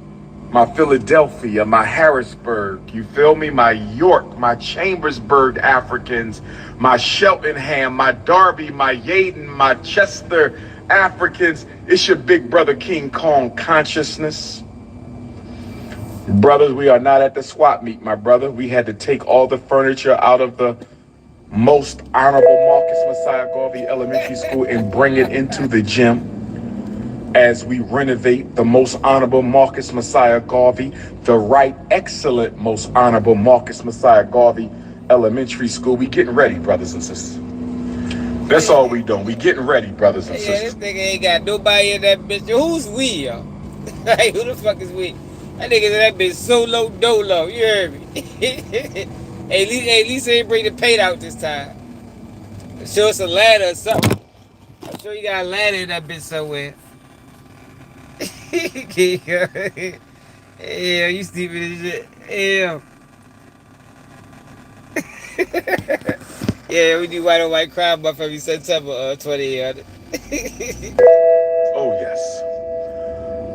Speaker 4: my Philadelphia, my Harrisburg, you feel me? My York, my Chambersburg Africans, my Cheltenham, my Derby, my Yaden, my Chester Africans. It's your big brother King Kong consciousness. Brothers, we are not at the swap meet, my brother. We had to take all the furniture out of the Most Honorable Marcus Messiah Garvey Elementary School and bring it into the gym as we renovate the Most Honorable Marcus Messiah Garvey, the Right Excellent Most Honorable Marcus Messiah Garvey Elementary School. We getting ready, brothers and sisters. That's all we doing. We getting ready, brothers and sisters.
Speaker 1: This nigga ain't got nobody in that bitch. Who's we, yo? Like, who the fuck is we? That nigga in that bitch solo dolo. You heard me? Hey, at least they ain't bring the paint out this time. Show us a ladder or something. I'm sure you got a ladder in that bitch somewhere. Yeah, you stupid as shit. Yeah. Yeah, we do white on white crime month every September 20th.
Speaker 4: Oh, yes.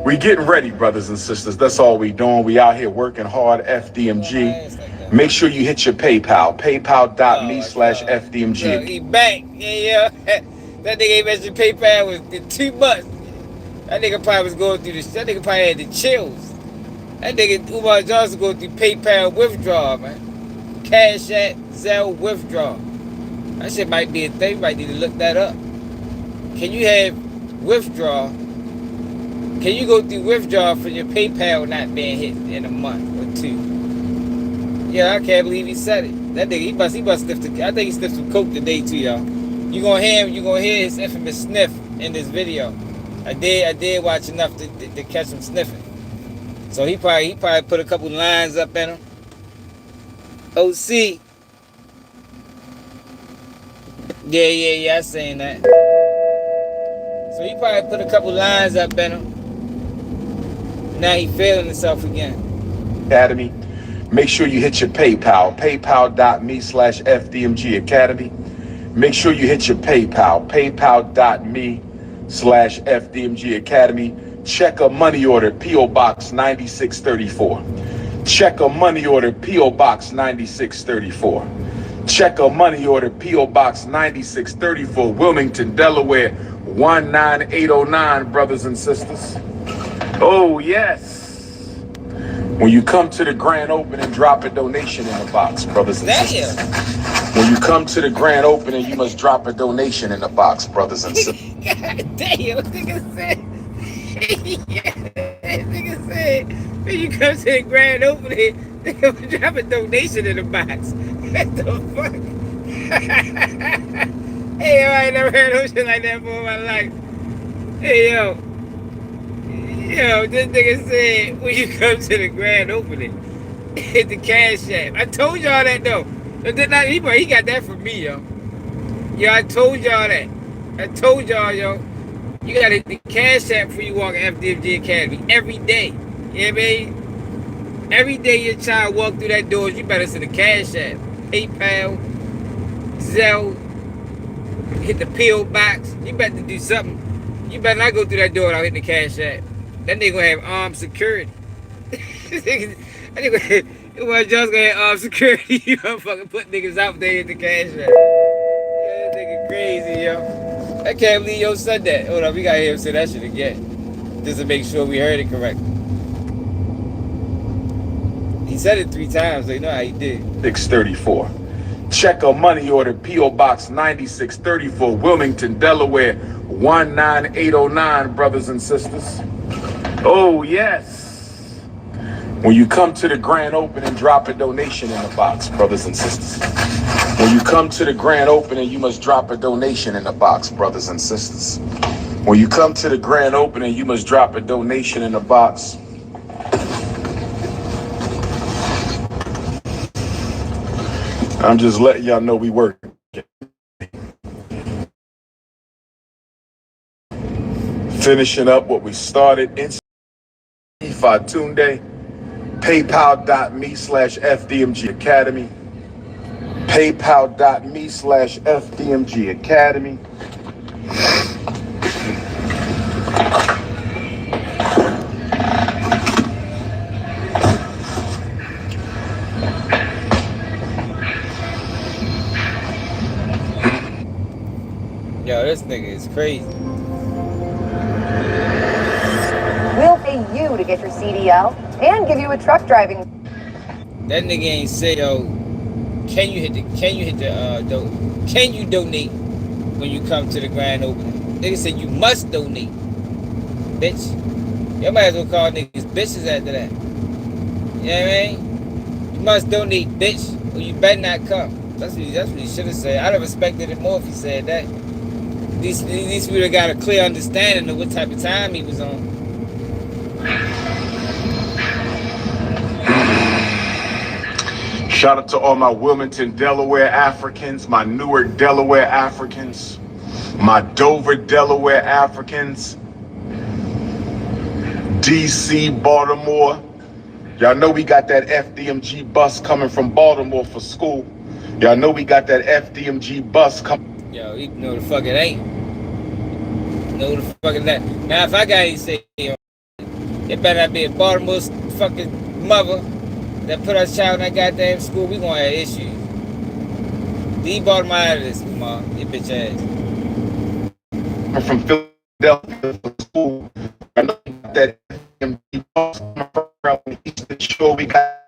Speaker 4: We getting ready, brothers and sisters. That's all we doing. We out here working hard, Fdmg. Make sure you hit your PayPal, paypal.me/FDMG.
Speaker 1: Look, he back. Yeah. That nigga ain't mentioned PayPal in 2 months. That nigga probably was going through this. That nigga probably had the chills. That nigga Umar Johnson going through PayPal withdrawal, man. Cash App, Zelle withdrawal. That shit might be a thing. You might need to look that up. Can you have withdrawal? Can you go through withdrawal for your PayPal not being hit in a month or 2? Yeah, I can't believe he said it. That nigga, he must sniff I think he sniffed some coke today too, y'all. You gonna hear his infamous sniff in this video. I did watch enough to catch him sniffing. So he probably put a couple lines up in him. OC. Yeah, I seen that. So he probably put a couple lines up in him. Now he feeling himself again.
Speaker 4: Academy. Make sure you hit your PayPal, paypal.me/FDMG Academy. Make sure you hit your PayPal, paypal.me/FDMG Academy. Check a money order, P.O. Box 9634. Check a money order, P.O. Box 9634. Check a money order, P.O. Box 9634, Wilmington, Delaware, 19809, brothers and sisters. Oh, yes. When you come to the grand opening, drop a donation in the box, brothers and sisters. When you come to the grand opening, you must drop a donation in the box, brothers and sisters.
Speaker 1: God damn, what nigga said? Nigga said, when you come to the grand opening, nigga drop a donation in the box. What the fuck? Hey, yo, I ain't never heard no shit like that before in my life. Hey, yo, this nigga said when you come to the grand opening, hit the cash app. I told y'all that though. He got that from me, yo. Yo, I told y'all that. I told y'all, yo. You gotta hit the cash app before you walk in Fdmg Academy every day. You know what I mean? Every day your child walk through that door, you better send the cash app. PayPal, Zelle, hit the P.O. box. You better do something. You better not go through that door without hitting the cash app. That nigga gonna have armed security. That nigga, Umar just gonna have armed security. You gonna fucking put niggas out there in the cash app. Yeah, that nigga crazy, yo. I can't believe yo said that. Hold up, we gotta hear him say that shit again. Just to make sure we heard it correctly. He said it 3 times, so you know how he did.
Speaker 4: 634. Check a money order, P.O. Box 9634, Wilmington, Delaware, 19809, brothers and sisters. Oh, yes. When you come to the grand opening, drop a donation in the box, brothers and sisters. When you come to the grand opening, you must drop a donation in the box, brothers and sisters. When you come to the grand opening, you must drop a donation in the box. I'm just letting y'all know we work. Finishing up what we started in Fatunde, paypal.me/FDMG Academy, paypal.me/FDMG Academy.
Speaker 1: Yo, this nigga is crazy.
Speaker 5: We'll pay you to get your CDL and give you a truck driving.
Speaker 1: That nigga ain't say, yo, can you donate when you come to the grand opening? Nigga said you must donate, bitch. You might as well call niggas bitches after that. You know what I mean? You must donate, bitch, or you better not come. That's what he should have said. I'd have respected it more if he said that. These people got a clear understanding of what type of time he was on.
Speaker 4: Shout out to all my Wilmington, Delaware Africans, my Newark, Delaware Africans, my Dover, Delaware Africans, DC, Baltimore. Y'all know we got that FDMG bus coming from Baltimore for school. Y'all know we got that FDMG bus coming.
Speaker 1: Yo, you know the fuck it ain't. No the fucking that. Now if I got any say, it better not be a Baltimore's fucking mother that put our child in that goddamn school. We gonna have issues. Leave Baltimore out of this, Umar. You bitch ass.
Speaker 4: From Philadelphia for school. I know we got that FDMG bus coming from the Eastern Shore. We got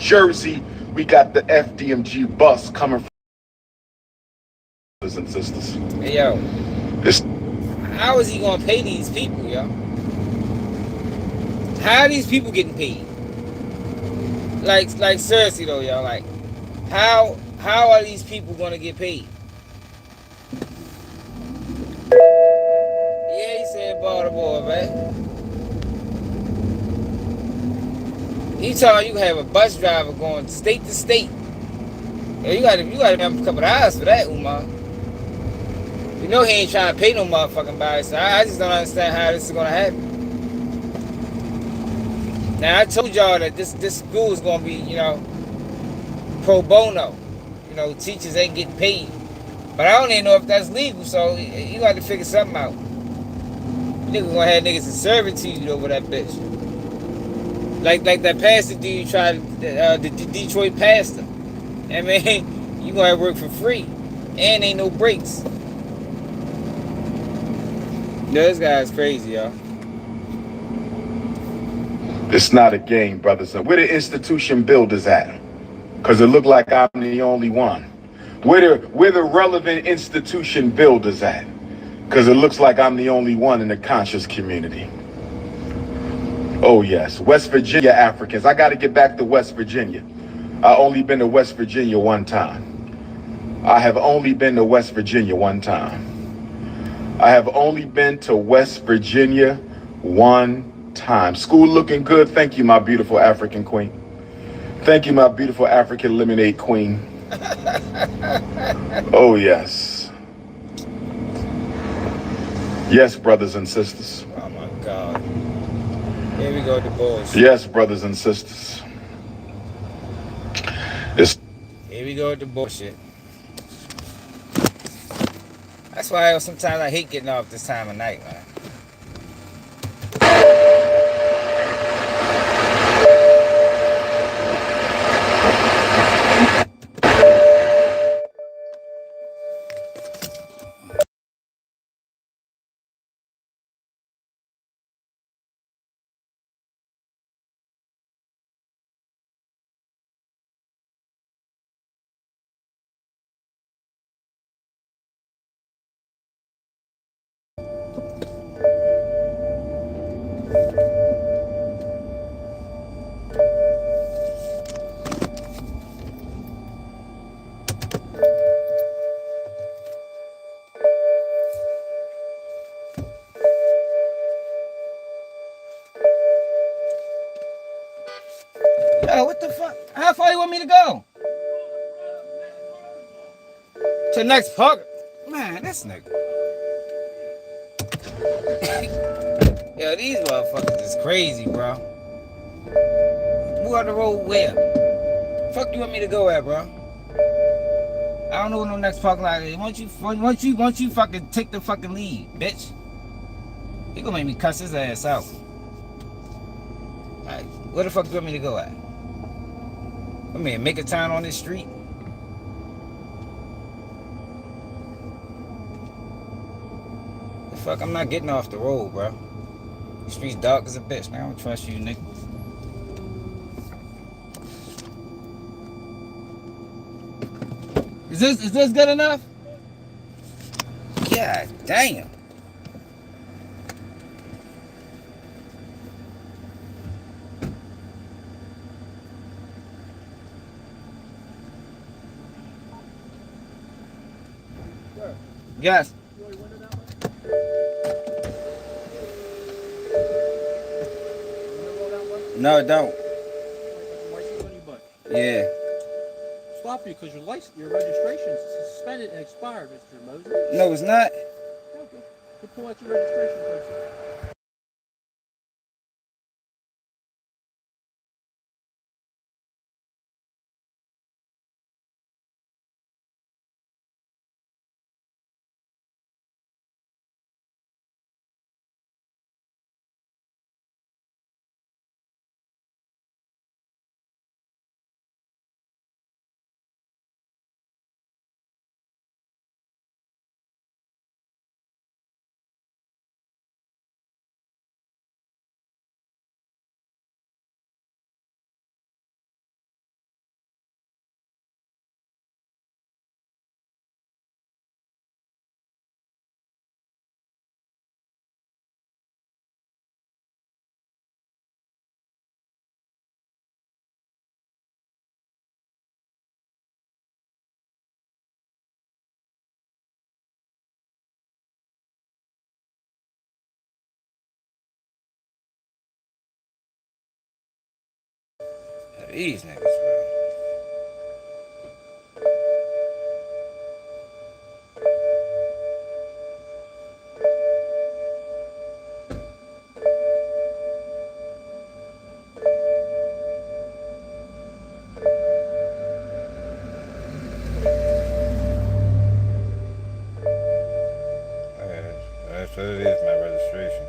Speaker 4: Jersey. We got the FDMG bus coming from brothers and sisters.
Speaker 1: Hey yo.
Speaker 4: This.
Speaker 1: How is he gonna pay these people, yo? How are these people getting paid? Like seriously though, yo. Like, how are these people gonna get paid? Yeah, he said Baltimore, man. He told you have a bus driver going state to state. Yo, you gotta have a couple of eyes for that, Umar. You know he ain't trying to pay no motherfucking body, so I just don't understand how this is gonna happen. Now I told y'all that this school is gonna be, you know, pro bono. You know, teachers ain't getting paid. But I don't even know if that's legal, so you got to figure something out. Niggas gonna have niggas in servitude over that bitch. Like that pastor dude tried, the Detroit pastor. I mean, you gonna have work for free, and ain't no breaks. Yo, this guy's crazy, y'all.
Speaker 4: It's not a game, brothers. Where the institution builders at? Because it look like I'm the only one. Where the relevant institution builders at? Because it looks like I'm the only one in the conscious community. Oh yes, West Virginia Africans. I got to get back to West Virginia. I only been to West Virginia one time. I have only been to West Virginia one time. I have only been to West Virginia one time. School looking good. Thank you, my beautiful African queen. Thank you, my beautiful African lemonade queen. Oh, yes. Yes, brothers and sisters.
Speaker 1: Oh my God. Here we go with the bullshit.
Speaker 4: Yes, brothers and sisters.
Speaker 1: Here we go with the bullshit. That's why sometimes I hate getting off this time of night, man. Yo, what the fuck? How far you want me to go? To the next park? Man, this nigga. Yo, these motherfuckers is crazy, bro. Move out the road where? Fuck you want me to go at, bro? I don't know what no next parking lot is. Once you fucking take the fucking lead, bitch. He gonna make me cuss his ass out. Alright, where the fuck do you want me to go at? I mean, make a turn on this street. The fuck, I'm not getting off the road, bro. The street's dark as a bitch, man. I don't trust you, nigga. Is this good enough? God damn. Yes. No, don't. Yeah.
Speaker 6: Stop you because your registration is suspended and expired, Mr. Moses.
Speaker 1: No, it's not.
Speaker 6: Okay. You pull out your registration first.
Speaker 1: These niggas, bro. That's what it is, my registration.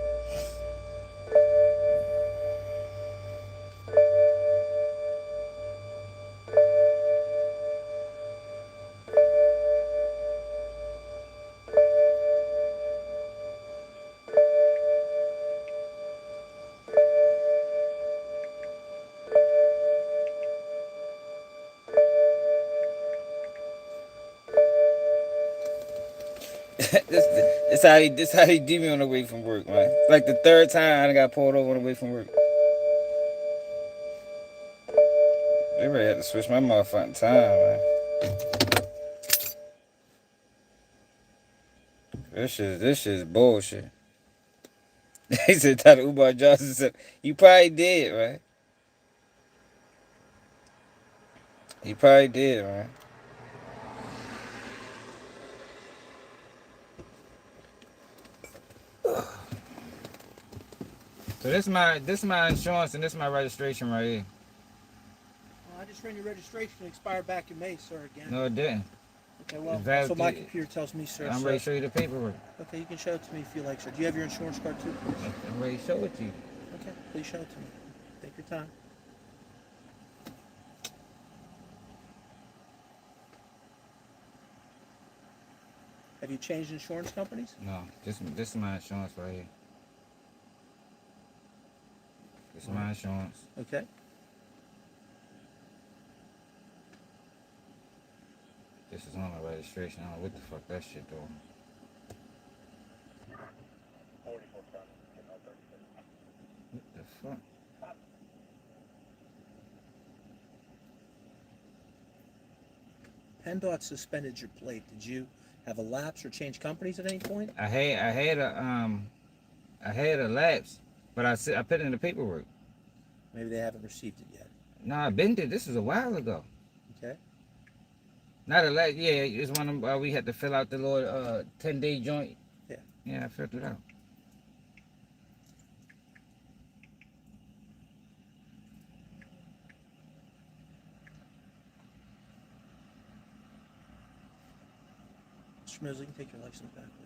Speaker 1: this how he do me on the way from work, man. It's like the third time I got pulled over on the way from work. They really had to switch my motherfucking time, man. This shit is bullshit. He said, Dr. Umar Johnson said, you probably did, man. You probably did, man. So this my insurance and this my registration right here.
Speaker 6: Well, I just ran your registration. It expired back in May, sir, again.
Speaker 1: No, it didn't.
Speaker 6: Okay, well,
Speaker 1: It's
Speaker 6: that's what my
Speaker 1: valid-
Speaker 6: computer tells me, sir.
Speaker 1: I'm
Speaker 6: so-
Speaker 1: ready to show you the paperwork.
Speaker 6: Okay, you can show it to me if you like, sir. Do you have your insurance card too, please?
Speaker 1: I'm ready to show it to you.
Speaker 6: Okay, please show it to me. Take your time. Have you changed insurance companies?
Speaker 1: No, this is my insurance right here. This is my insurance.
Speaker 6: Okay.
Speaker 1: This is on my registration. I don't know what the fuck that shit doing. What the fuck?
Speaker 6: PennDOT suspended your plate. Did you have a lapse or change companies at any point?
Speaker 1: I had a lapse, but I put it in the paperwork.
Speaker 6: Maybe they haven't received it yet.
Speaker 1: No, I been there. This was a while ago.
Speaker 6: Okay.
Speaker 1: Not a lapse. Yeah, it's one of them, we had to fill out the little 10-day joint.
Speaker 6: Yeah.
Speaker 1: Yeah, I filled it out.
Speaker 6: Mr. Mills, you can take your license back, please.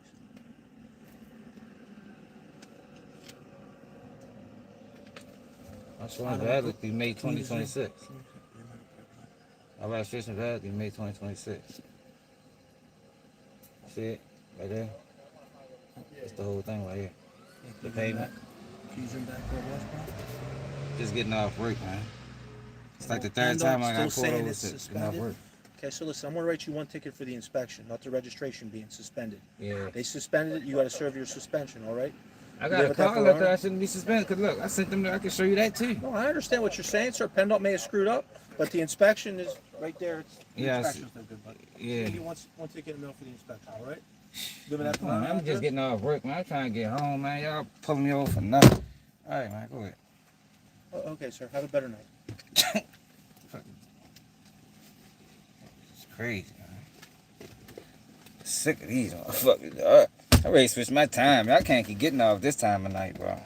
Speaker 1: My insurance valid through May 2026. My registration valid through May 2026. See it? Right there? That's the whole thing right here. The payment.
Speaker 6: Can you zoom back where it was, bro?
Speaker 1: Just getting off work, man. It's like the third time I got
Speaker 6: Still
Speaker 1: pulled
Speaker 6: saying
Speaker 1: over
Speaker 6: it's
Speaker 1: getting off
Speaker 6: suspended?
Speaker 1: work.
Speaker 6: Okay, so listen, I'm going to write you one ticket for the inspection, not the registration being suspended.
Speaker 1: Yeah.
Speaker 6: They suspended it, you got to serve your suspension, all right?
Speaker 1: I
Speaker 6: You
Speaker 1: got
Speaker 6: good
Speaker 1: a
Speaker 6: with that,
Speaker 1: call letter.
Speaker 6: Ferrari?
Speaker 1: I shouldn't be suspended. Cause look, I sent them. I can show you that too.
Speaker 6: No, I understand what you're saying, sir. PennDOT may have screwed up, but the inspection is right there. It's, the
Speaker 1: Yeah, I see.
Speaker 6: inspection's no good, but
Speaker 1: Yeah.
Speaker 6: you want ticket in the mail for the inspection, all right? Good with that,
Speaker 1: Come on,
Speaker 6: Ferrari?
Speaker 1: I'm just getting off work, man. I'm trying to get home, man. Y'all pulling me over for nothing. All right, man. Go ahead.
Speaker 6: Oh, okay, sir. Have a better night.
Speaker 1: It's crazy, man. Sick of these motherfuckers. I ready to switch my time. I can't keep getting off this time of night, bro.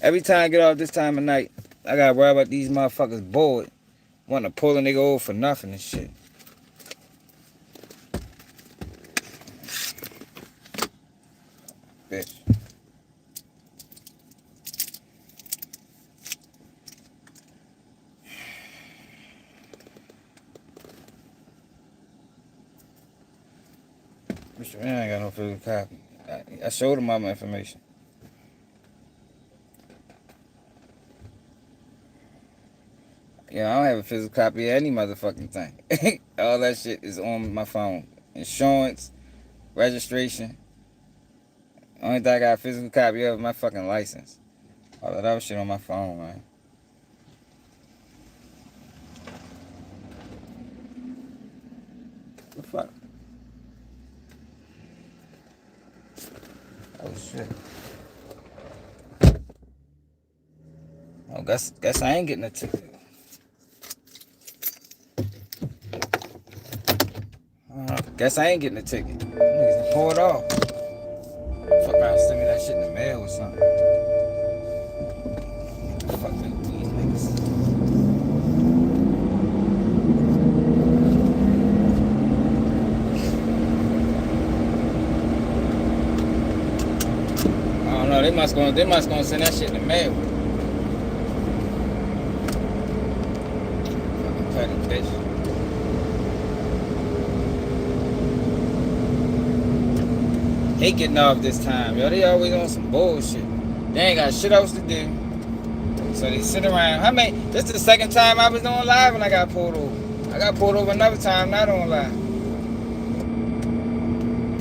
Speaker 1: Every time I get off this time of night, I gotta worry about these motherfuckers bored, wanting to pull a nigga over for nothing and shit. Bitch. Mr. Man, I ain't got no physical copy. I showed him all my information. Yeah, I don't have a physical copy of any motherfucking thing. All that shit is on my phone. Insurance, registration. Only thing I got a physical copy of is my fucking license. All that other shit on my phone, man. The fuck? Oh shit. Oh, guess I ain't getting a ticket. Guess I ain't getting a ticket. Niggas pulled off. Fuck around, send me that shit in the mail or something. Fuck these niggas. I don't know. They must gonna send that shit in the mail. Fucking petty bitch. They getting off this time, yo. They always on some bullshit. They ain't got shit else to do. So they sit around. This is the second time I was on live when I got pulled over. I got pulled over another time, not on live.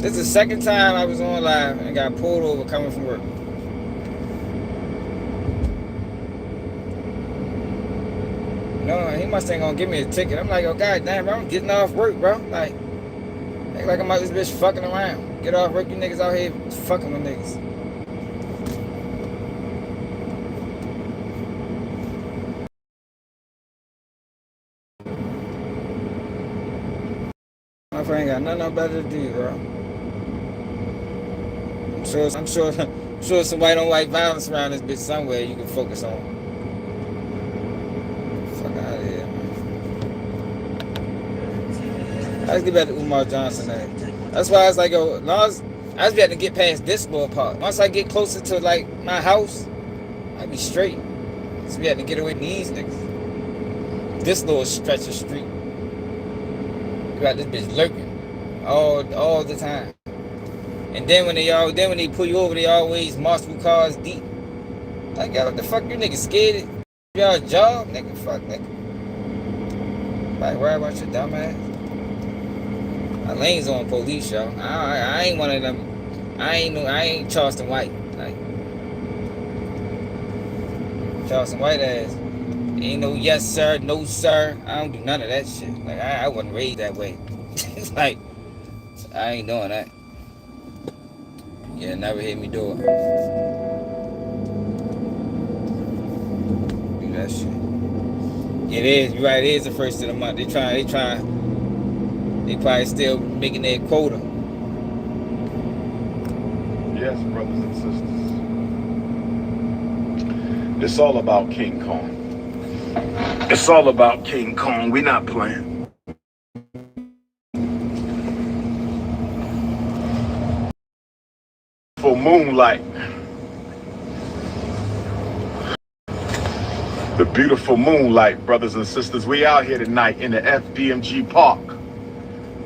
Speaker 1: This is the second time I was on live and got pulled over coming from work. No, he must ain't gonna give me a ticket. I'm like, oh goddamn, bro, I'm getting off work, bro. Like I'm out this bitch fucking around. Get off work, you niggas out here fucking with niggas. My friend got nothing better to do, bro. I'm sure some white on white violence around this bitch somewhere you can focus on. Fuck out of here, man. Let's get back to Umar Johnson, man. That's why I was like, yo, I was able to get past this little part. Once I get closer to like my house, I'd be straight. So we had to get away from these niggas. This little stretch of street. You got this bitch lurking all the time. And then when they pull you over, they always multiple cars deep. Like, yo, what the fuck, you niggas scared? Y'all job, nigga, fuck, nigga. Like, worry about your dumb ass. My lane's on police, y'all. I ain't one of them. I ain't Charleston White. Like, Charleston White ass. Ain't no yes sir, no sir. I don't do none of that shit. Like, I wasn't raised that way. Like, I ain't doing that. Yeah, never hear me do it. Do that shit. It is, you're right, it is the first of the month. They probably still making their quota.
Speaker 4: Yes, brothers and sisters. It's all about King Kong. It's all about King Kong. We not playing. For moonlight. The beautiful moonlight, brothers and sisters. We out here tonight in the Fdmg Park.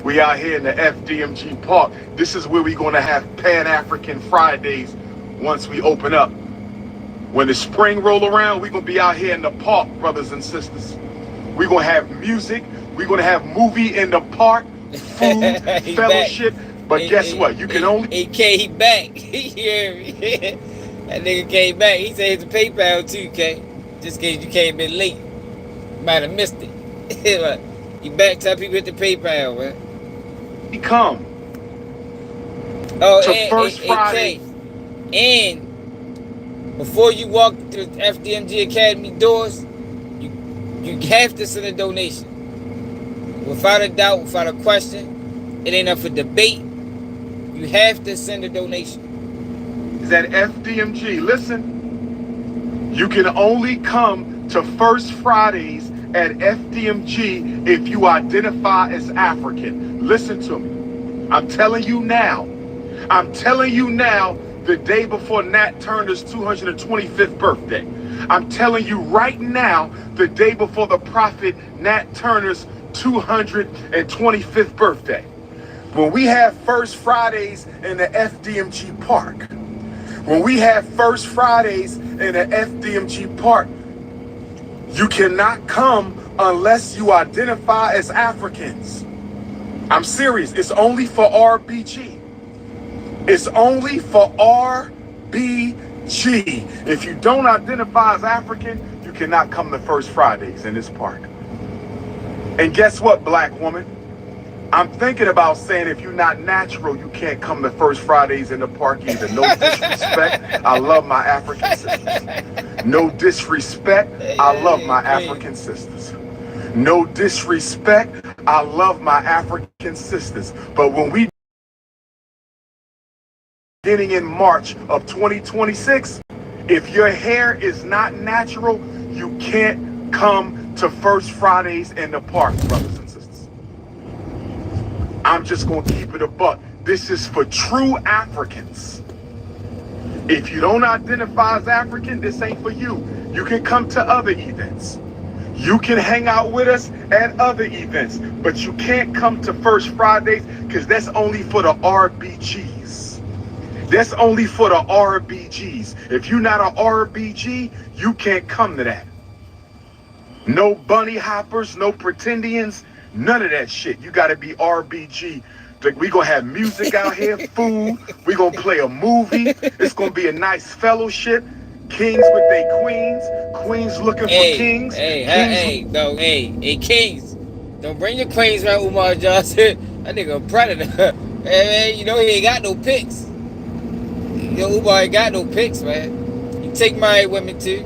Speaker 4: We out here in the Fdmg Park. This is where we're going to have Pan-African Fridays once we open up. When the spring roll around, we're going to be out here in the park, brothers and sisters. We're going to have music. We're going to have movie in the park, food, fellowship. But guess what? You can only...
Speaker 1: AK, he back. That nigga came back. He said it's a PayPal too, K. Just in case you came in late. Might have missed it. He back, tell people hit the PayPal, man.
Speaker 4: He come.
Speaker 1: Oh,
Speaker 4: to
Speaker 1: and,
Speaker 4: First Friday.
Speaker 1: And before you walk through the Fdmg Academy doors, you have to send a donation. Without a doubt, without a question, it ain't up for debate. You have to send a donation.
Speaker 4: Is that Fdmg? Listen, you can only come to First Fridays at Fdmg if you identify as African. Listen to me. I'm telling you now. I'm telling you now, the day before Nat Turner's 225th birthday. I'm telling you right now, the day before the prophet Nat Turner's 225th birthday. When we have First Fridays in the Fdmg Park, when we have First Fridays in the Fdmg Park, you cannot come unless you identify as Africans. I'm serious. It's only for RBG. It's only for RBG. If you don't identify as African, you cannot come to First Fridays in this park. And guess what, black woman? I'm thinking about saying if you're not natural, you can't come to First Fridays in the park either. No disrespect. I love my African sisters. No disrespect. I love my African sisters. No disrespect. I love my African sisters. But when we beginning in March of 2026, if your hair is not natural, you can't come to First Fridays in the park, brothers and sisters. I'm just going to keep it a buck. This is for true Africans. If you don't identify as African, this ain't for you. You can come to other events. You can hang out with us at other events, but you can't come to First Fridays because that's only for the RBGs. That's only for the RBGs. If you're not an RBG, you can't come to that. No bunny hoppers, no pretendians, none of that shit. You got to be RBG. We gonna have music out here, food. We gonna play a movie. It's gonna be a nice fellowship. Kings with their queens, queens looking for kings.
Speaker 1: Hey, Kings. Don't bring your queens around Umar Johnson. That nigga a predator. Man, you know he ain't got no pics. You know Umar ain't got no pics, man. You take married women too.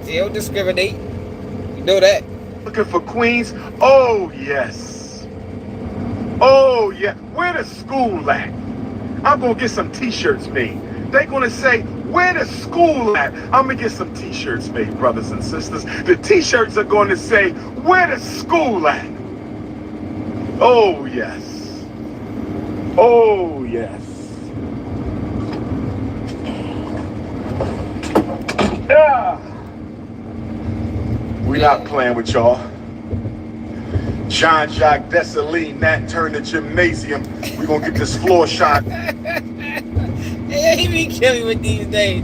Speaker 1: They don't discriminate. You know that.
Speaker 4: Looking for queens? Oh, yes. Oh, yeah. Where the school at? I'm going to get some t-shirts made. They're going to say, where the school at? I'm going to get some t-shirts made, brothers and sisters. The t-shirts are going to say, where the school at? Oh, yes. Oh, yes. Yeah. We're not playing with y'all. Jean-Jacques Dessalines, Nat Turner Gymnasium. We're going to get this floor shot.
Speaker 1: Yeah, he be killing with these days.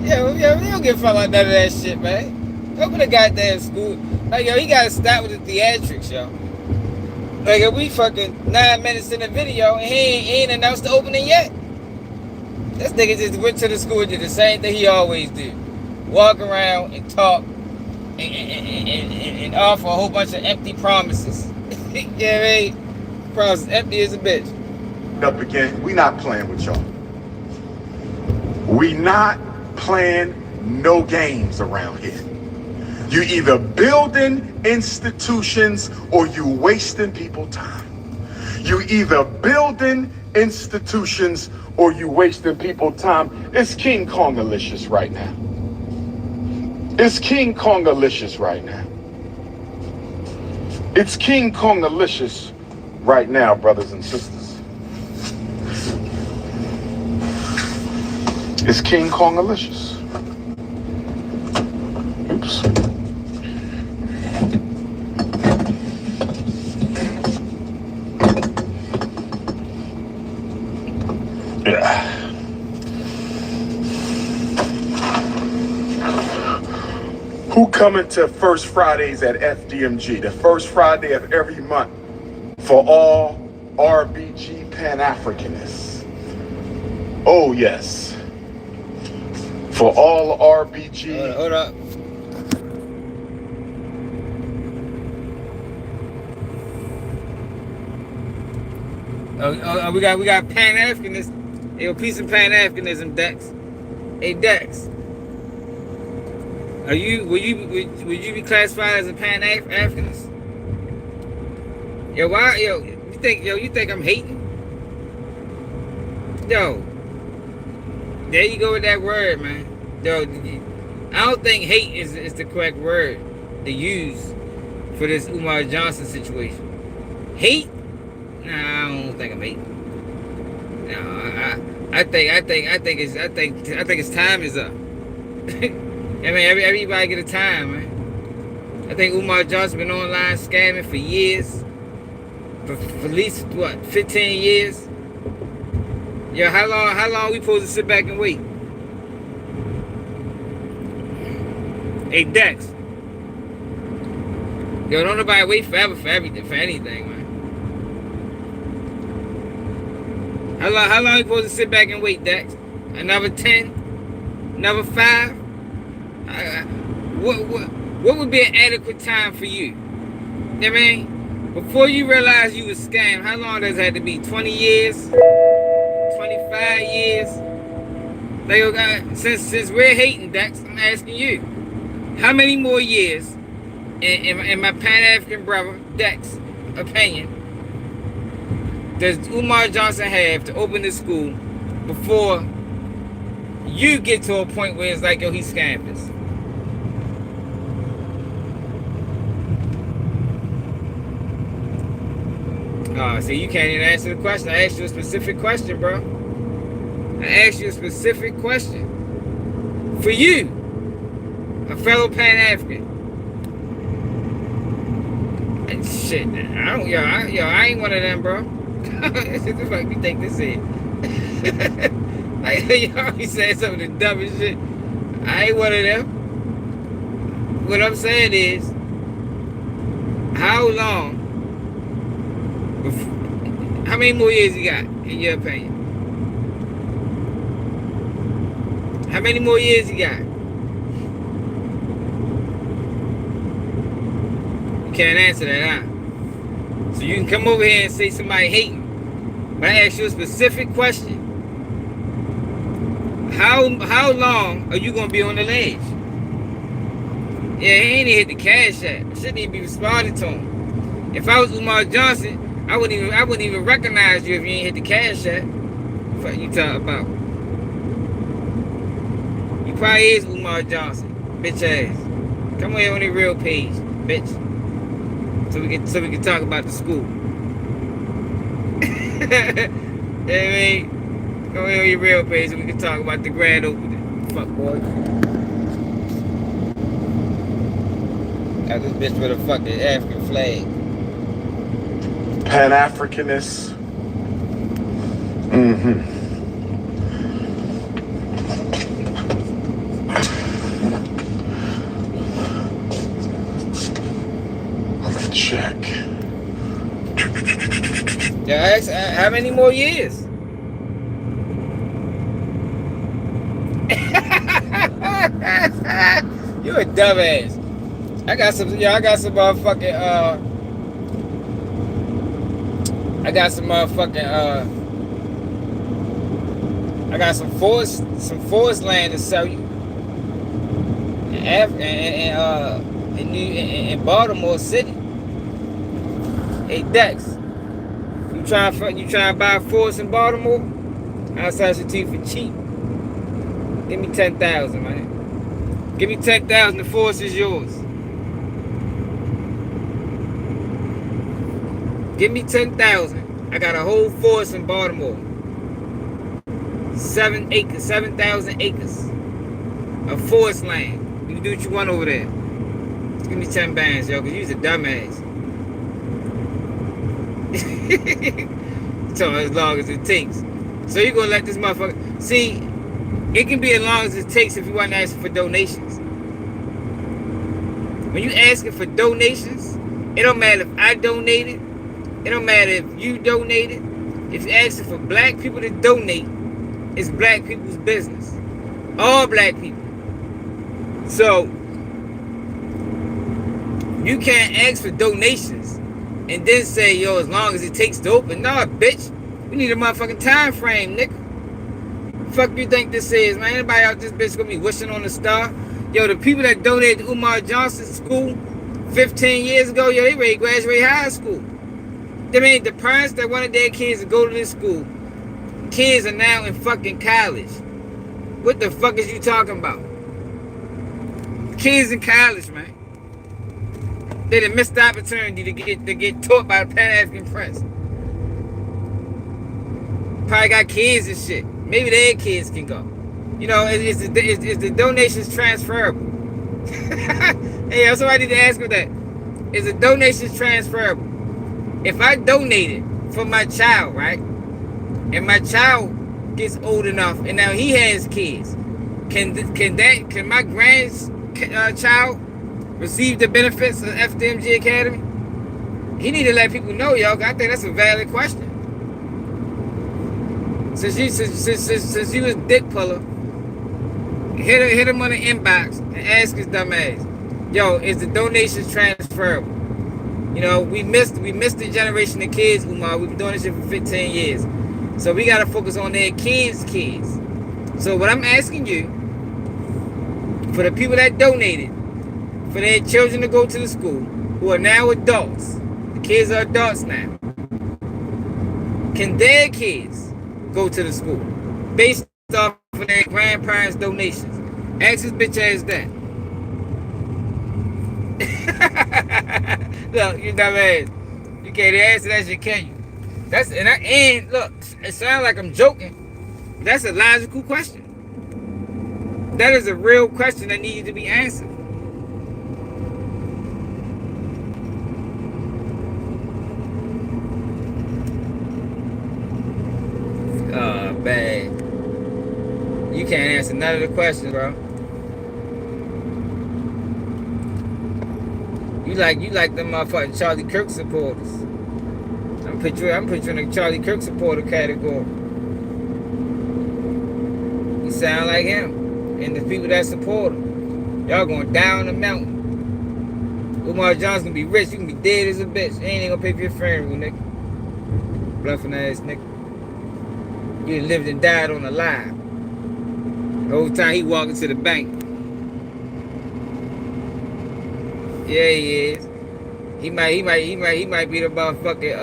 Speaker 1: Yo, we don't give a fuck about none of that shit, man. Open the goddamn school. Like, yo, he gotta stop with the theatrics, yo. Like, if we fucking 9 minutes in the video and he ain't announced the opening yet. This nigga just went to the school and did the same thing he always do. Walk around and talk and offer a whole bunch of empty promises. You know what I mean? Promises empty as a bitch.
Speaker 4: Up again. We not playing with y'all. We not playing no games around here. You either building institutions or you wasting people time. You either building institutions or you wasting people time. It's King Kongalicious right now. It's King Kongalicious right now. It's King Kongalicious right now, brothers and sisters. It's King Kongalicious. Oops. Yeah. Who coming to First Fridays at Fdmg, the first Friday of every month for all RBG Pan-Africanists? Oh, yes. For all RBG.
Speaker 1: Hold up. We got Pan-Africanists. Hey, a piece of Pan-Africanism, Dex. Hey, Dex. Would you be classified as a Pan-Africanist? You think I'm hating? Yo. There you go with that word, man. Yo, I don't think hate is the correct word to use for this Umar Johnson situation. Hate? Nah, I don't think I'm hating. No, I think its time is up. I mean, everybody get a time, man. I think Umar Johnson been online scamming for years, for at least what, 15 years. Yo, how long we supposed to sit back and wait? Hey, Dex. Yo, don't nobody wait forever for anything, man. How long we supposed to sit back and wait, Dex? Another 10? Another 5? What would be an adequate time for you? You know what I mean? Before you realize you was scammed, how long does it have to be? 20 years? 25 years? Like, since we're hating, Dex, I'm asking you, how many more years, in my Pan-African brother, Dex, opinion, does Umar Johnson have to open this school before you get to a point where it's like, yo, he scammed us? See, you can't even answer the question. I asked you a specific question, bro. I asked you a specific question. For you, a fellow Pan-African. And shit, I ain't one of them, bro. This is what you think this is. Like, y'all be saying some of the dumbest shit. I ain't one of them. What I'm saying is, how long? How many more years you got, in your opinion? How many more years you got? You can't answer that, huh? So you can come over here and say somebody hating. But I ask you a specific question. How long are you gonna be on the ledge? Yeah, he ain't hit the cash app. Shouldn't even be responding to him. If I was Umar Johnson, I wouldn't even recognize you if you ain't hit the cash app. What you talking about? You probably is Umar Johnson, bitch ass. Come here on the real page, bitch. So we can talk about the school. You know what I mean? Come here on your real page so we can talk about the grand opening. Fuck boy. Got this bitch with a fucking African flag.
Speaker 4: Pan-Africanist. Mm-hmm. Let me check.
Speaker 1: Yeah, how many more years? You a dumbass. I got some motherfucking I got some forest land to sell you. In Baltimore City. Hey Dex, you trying to buy a forest in Baltimore? Outside your teeth for cheap. Give me 10,000, man. Give me 10,000. The forest is yours. Give me 10,000. I got a whole forest in Baltimore. 7,000 acres of forest land. You can do what you want over there. Just give me 10 bands, yo, because you's a dumbass. So as long as it takes. So you're going to let this motherfucker... See, it can be as long as it takes if you want to ask for donations. When you asking for donations, it don't matter if I donated. It don't matter if you donated. If you're asking for black people to donate, it's black people's business. All black people. So, you can't ask for donations and then say, yo, as long as it takes to open. Nah, bitch. We need a motherfucking time frame, nigga. Fuck you think this is, man? Anybody out this bitch gonna be wishing on a star? Yo, the people that donated to Umar Johnson's school 15 years ago, yo, they ready to graduate high school. I mean, the parents that wanted their kids to go to this school, kids are now in fucking college. What the fuck is you talking about? Kids in college, man. They done missed the opportunity to get taught by the Pan-African Prince. Probably got kids and shit. Maybe their kids can go. You know, is the donations transferable? Hey, somebody need to ask me that. Is the donations transferable? If I donated for my child, right? And my child gets old enough and now he has kids, can my grandchild receive the benefits of Fdmg Academy? He need to let people know, y'all. I think that's a valid question. Since you was dick puller, hit him on the inbox and ask his dumb ass, yo, is the donations transferable? You know, we missed the generation of kids, Umar. We've been doing this shit for 15 years. So we gotta focus on their kids. So what I'm asking you, for the people that donated, for their children to go to the school, who are now adults, the kids are adults now, can their kids go to the school based off of their grandparents' donations? Ask this bitch ass that. Look, you dumbass. You can't answer that shit, can you? And look, it sounds like I'm joking. That's a logical question. That is a real question that needs to be answered. Oh, man. You can't answer none of the questions, bro. You like them motherfucking Charlie Kirk supporters. I'm picturing a Charlie Kirk supporter category. You sound like him. And the people that support him. Y'all going down the mountain. Umar Johnson gonna be rich. You can be dead as a bitch. Ain't gonna pay for your funeral, nigga. Bluffing ass nigga. You lived and died on a lie. The whole time he walking to the bank. Yeah, he is. He might be the motherfucking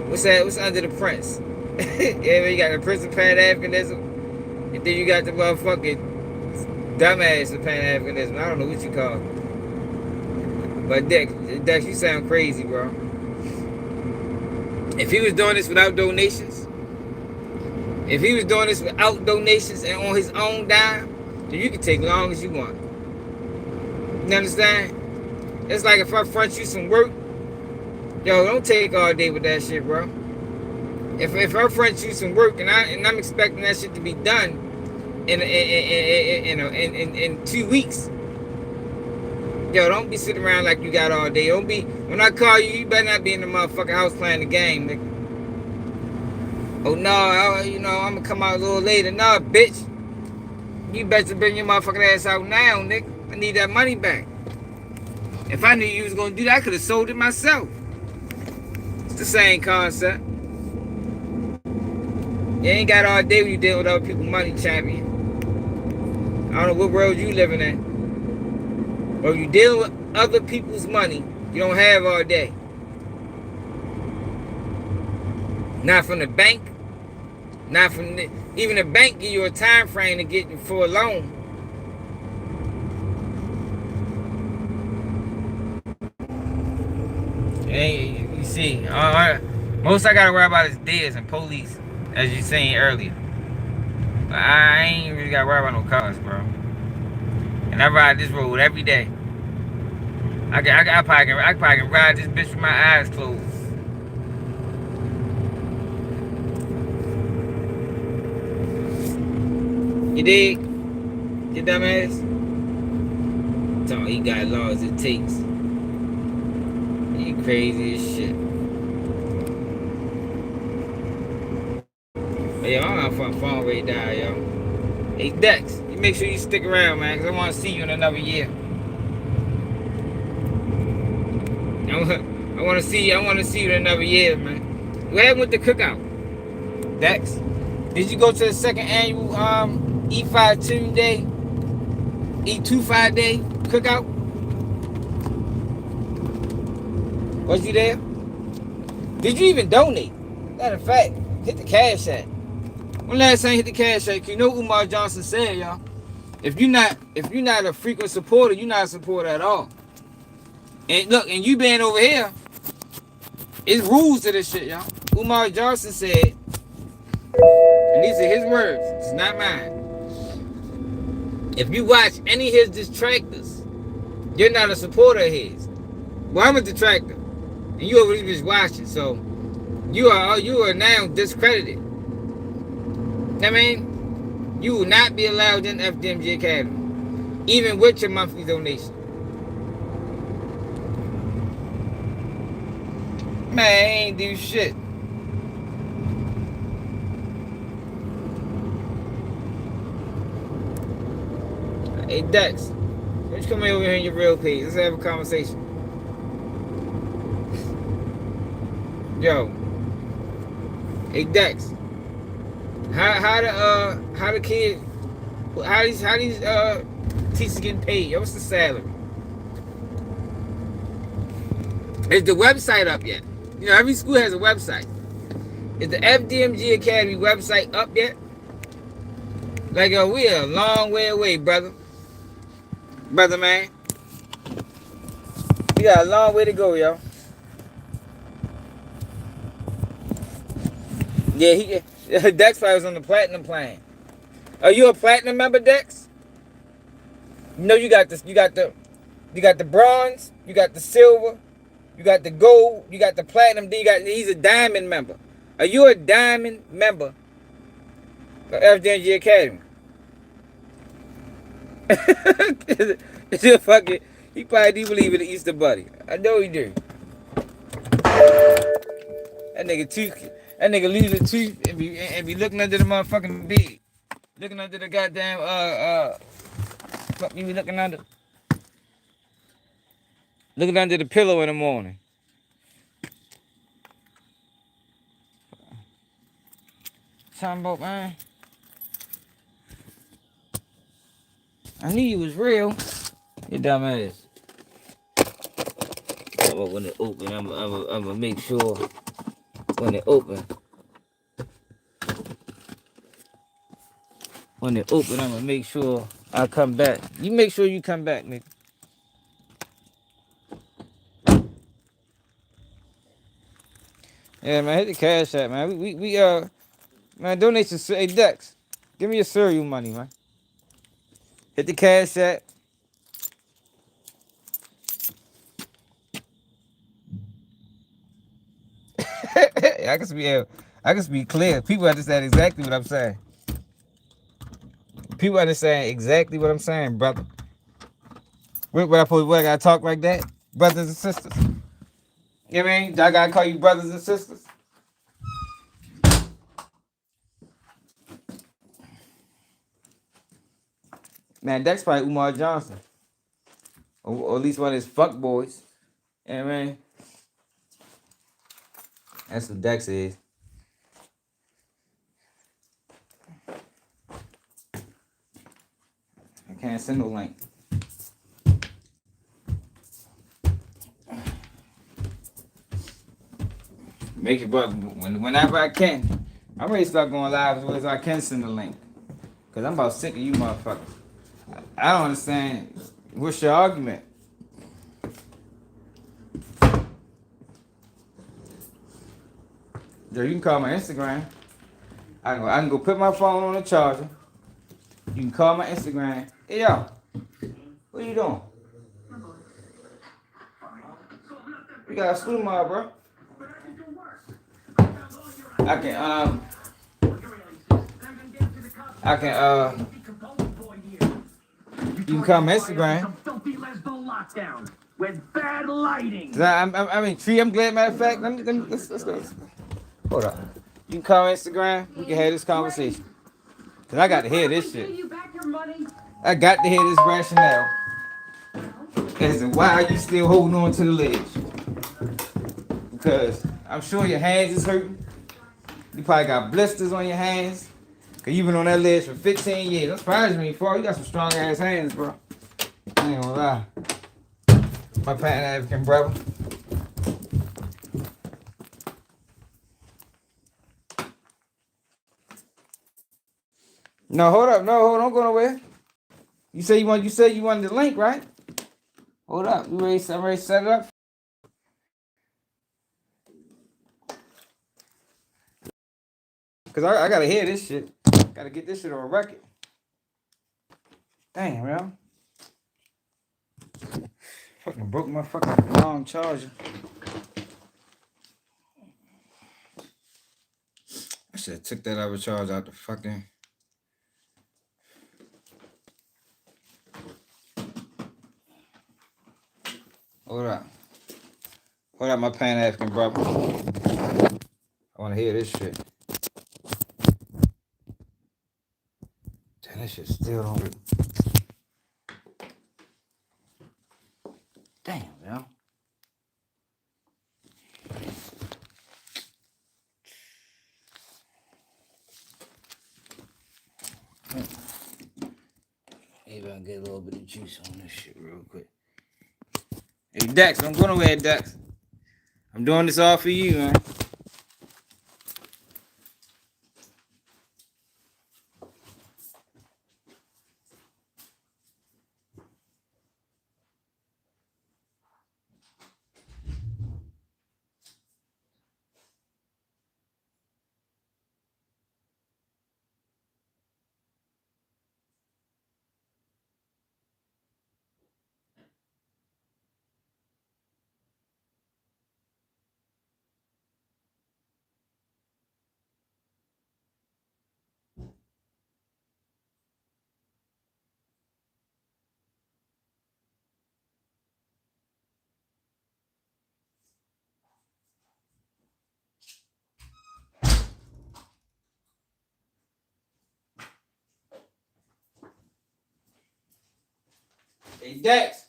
Speaker 1: what's that? What's under the prince? Yeah, you got the Prince of Pan Africanism, and then you got the motherfucking dumbass of Pan Africanism. I don't know what you call it. But Dex, you sound crazy, bro. If he was doing this without donations, and on his own dime, then you can take long as you want. You understand? It's like if I front you some work, yo, don't take all day with that shit, bro. If I front you some work and I'm expecting that shit to be done in 2 weeks, yo, don't be sitting around like you got all day. Don't be, when I call you, you better not be in the motherfucking house playing the game, nigga. Oh no, I'm gonna come out a little later. No, bitch, you better bring your motherfucking ass out now, nigga. I need that money back. If I knew you was gonna do that, I could have sold it myself. It's the same concept. You ain't got all day when you deal with other people's money, champion. I don't know what world you living in. But when you deal with other people's money, you don't have all day. Not from the bank. Not from even the bank give you a time frame to get for a loan. Hey, you see, most I gotta worry about is deaths and police, as you seen earlier. But I ain't really gotta worry about no cars, bro. And I ride this road every day. I probably can ride this bitch with my eyes closed. You dig? You dumbass? Tell me he got as long as it takes. You crazy as shit. But yo, I'm not fucking phone rate die, yo. Hey Dex, you make sure you stick around, man, because I want to see you in another year. I want to see you in another year, man. What happened with the cookout? Dex, did you go to the second annual E5 Day, E25 Day cookout? Was you there? Did you even donate? Matter of fact, hit the cash app. When last time you hit the cash app, you know what Umar Johnson said, y'all. If you're not a frequent supporter, you're not a supporter at all. And look, and you being over here, it's rules to this shit, y'all. Umar Johnson said, and these are his words, it's not mine. If you watch any of his detractors, you're not a supporter of his. Well, I'm a detractor, and you over here just watching, so you are now discredited. I mean, you will not be allowed in Fdmg Academy, even with your monthly donation. Man, I ain't do shit. Hey Dex, why don't you come over here on your real page? Let's have a conversation. Yo, hey Dex, how these teachers getting paid? Yo, what's the salary? Is the website up yet? You know, every school has a website. Is the Fdmg Academy website up yet? Like, yo, we are a long way away, brother. Brother, man. We got a long way to go, yo. Yeah, Dex probably was on the platinum plan. Are you a platinum member, Dex? You know you got this. You got the bronze. You got the silver. You got the gold. You got the platinum. Then he's a diamond member. Are you a diamond member of FDNG Academy? He probably do believe in the Easter Bunny. I know he do. That nigga lose a tooth and be looking under the motherfucking bed. Looking under the goddamn fuck you be looking under. Looking under the pillow in the morning. talking about, man? I knew you was real. You dumb ass. When it open, I'm gonna make sure when it open. When it open, I'm gonna make sure I come back. You make sure you come back, nigga. Yeah, man, hit the cash app, man. We man, donate to hey Dex. Give me your cereal money, man. Hit the cash app. I can speak clear. People understand exactly what I'm saying. People understand exactly what I'm saying, brother. What I gotta talk like that? Brothers and sisters. You know what I mean? I gotta call you brothers and sisters. Man, Dex probably Umar Johnson. Or at least one of his fuck boys. You know what I mean? That's what Dex is. I can't send no link. Make it, but whenever I can, I'm ready to start going live as well as I can send the link. Cause I'm about sick of you motherfuckers. I don't understand. What's your argument? Yo, you can call my Instagram. I can go put my phone on the charger. You can call my Instagram. Hey yo, what are you doing? We got a school tomorrow, bro. I can you can call my Instagram. With bad lighting. I mean, Tree, I'm glad, matter of fact, let's go. Hold up. You can call Instagram, we can have this conversation. Cause I got to hear this shit. I got to hear this rationale as to why are you still holding on to the ledge. Because I'm sure your hands is hurting. You probably got blisters on your hands. Cause you've been on that ledge for 15 years. That surprised me, bro. You got some strong ass hands, bro. I ain't gonna lie. My Pan African brother. No, hold up. No, don't go nowhere. You said you wanted the link, right? Hold up. I'm ready to set it up. Cause I gotta hear this shit. Gotta get this shit on record. Damn, man. Fucking broke my fucking long charger. I should have took that other charge out the fucking. Hold up. Hold up, my Pan African brother. I wanna hear this shit. Damn, that shit still don't. Damn, man. Maybe I can get a little bit of juice on this shit real quick. Hey, Dex, don't go nowhere, Dex. I'm doing this all for you, man. Hey, Dex.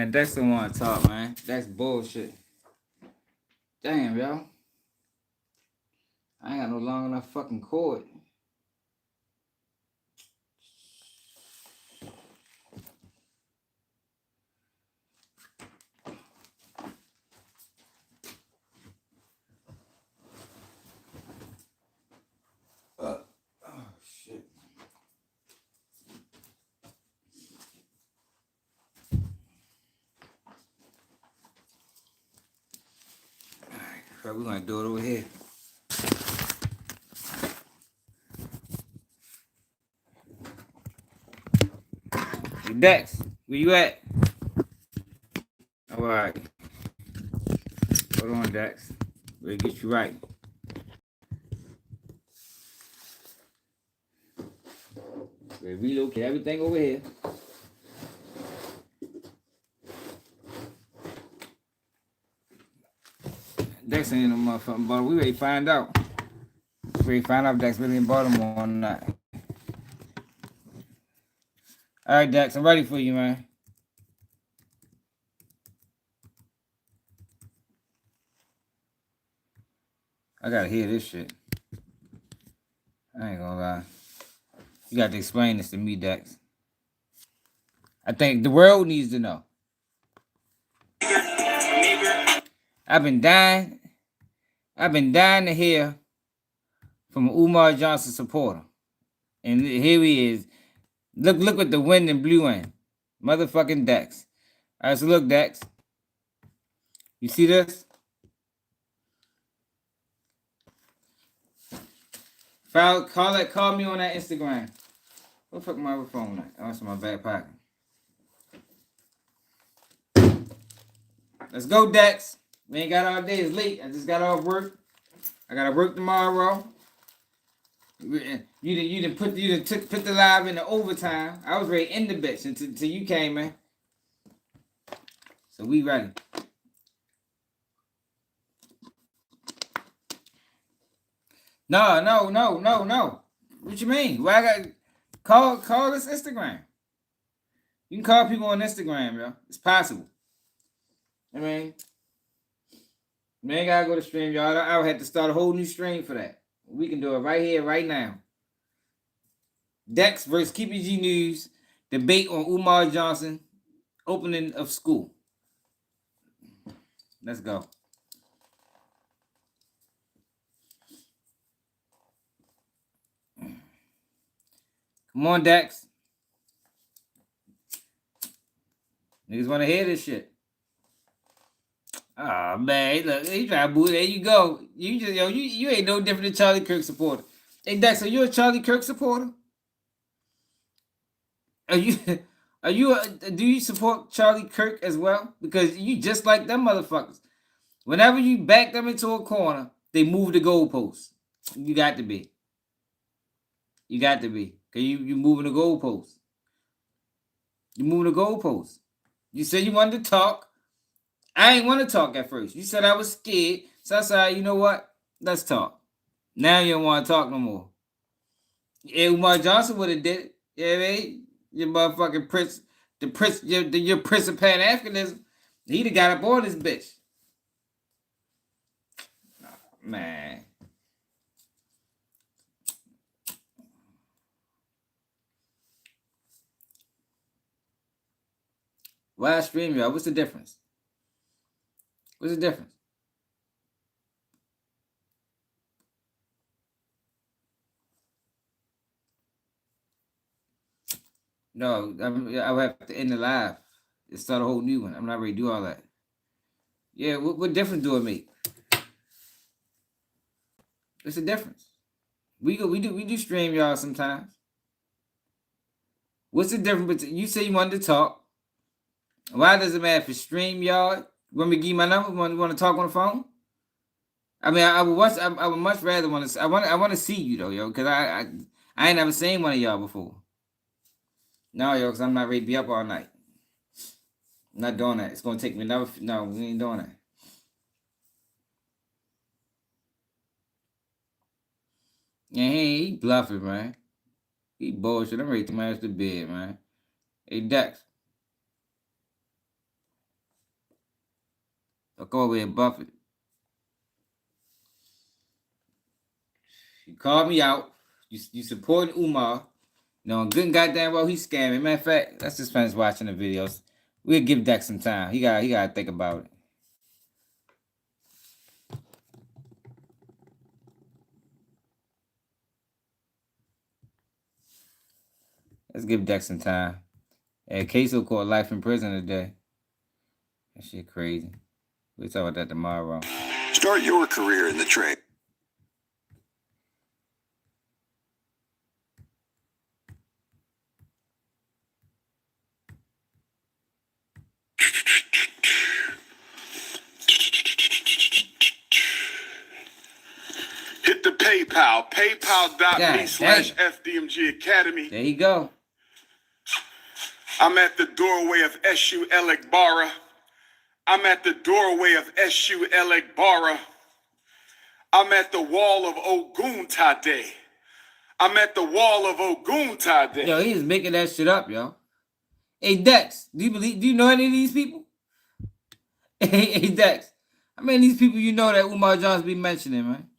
Speaker 1: Man, Dex don't want to talk, man. That's bullshit. Damn, yo. I ain't got no long enough fucking cord. Oh, shit. Alright, we're gonna do it over here. Hey, Dex, where you at? All right. Hold on, Dex. We'll get you right. We'll relocate everything over here. Dex ain't no motherfucking Baltimore. We ready to find out. We ready to find out if Dex really in Baltimore or not. All right, Dex, I'm ready for you, man. I gotta hear this shit. I ain't gonna lie. You got to explain this to me, Dex. I think the world needs to know. I've been dying to hear from an Umar Johnson supporter. And here he is. Look what the wind and blew in. Motherfucking Dex. All right, so look, Dex. You see this? Call me on that Instagram. What the fuck my other phone at? Oh, it's in my back pocket. Let's go, Dex. We ain't got all day. It's late. I just got off work. I gotta work tomorrow. You didn't put the live in the overtime. I was ready in the bitch until you came, man. So we ready. No. What you mean? Why I got call this Instagram? You can call people on Instagram, yo. It's possible. I mean, man, gotta go to stream, y'all. I would have to start a whole new stream for that. We can do it right here, right now. Dex versus KPG News debate on Umar Johnson opening of school. Let's go. Come on, Dex. Niggas want to hear this shit. Oh man, look, he trying to boo. There you go. You ain't no different than Charlie Kirk supporter. Hey Dex, are you a Charlie Kirk supporter? Do you support Charlie Kirk as well? Because you just like them motherfuckers. Whenever you back them into a corner, they move the goalposts. You got to be. Cause you moving the goalposts. You moving the goalposts. You said you wanted to talk. I ain't want to talk at first. You said I was scared. So I said, you know what? Let's talk. Now you don't want to talk no more. Yeah, Umar Johnson would have did it. Yeah, man. Your motherfucking prince, your prince of Pan-Africanism. He'd have got up on this bitch. Oh, man. Why stream y'all? What's the difference? What's the difference? No, I would have to end the live and start a whole new one. I'm not ready to do all that. Yeah, what difference do it make? What's the difference? We do stream y'all sometimes. What's the difference between you say you wanted to talk? Why does it matter if stream y'all? Want me to give you my number? Want to talk on the phone? I mean, I would much rather want to. I want to see you though, yo, because I ain't never seen one of y'all before. No, yo, because I'm not ready to be up all night. I'm not doing that. It's gonna take me another. No, we ain't doing that. Yeah, he bluffing, man. He bullshit. I'm ready to smash the bed, man. Hey, Dex. I'll go over here, Buffett. You called me out. You supporting Umar. No, good and goddamn well he's scamming. Matter of fact, let's just finish watching the videos. We'll give Dex some time. He gotta think about it. Let's give Dex some time. Hey, Queso caught life in prison today. That shit crazy. We'll talk about that tomorrow.
Speaker 2: Start your career in the trade.
Speaker 4: Hit the PayPal, paypal.me/FDMG Academy.
Speaker 1: There you go.
Speaker 4: I'm at the doorway of SU Elegbara. I'm at the doorway of SU Elegbara. I'm at the wall of Oguntade. I'm at the wall of Oguntade.
Speaker 1: Yo, he is making that shit up, yo. Hey, Dex, do you know any of these people? Hey, Dex, how many of these people you know that Umar Jones be mentioning, man?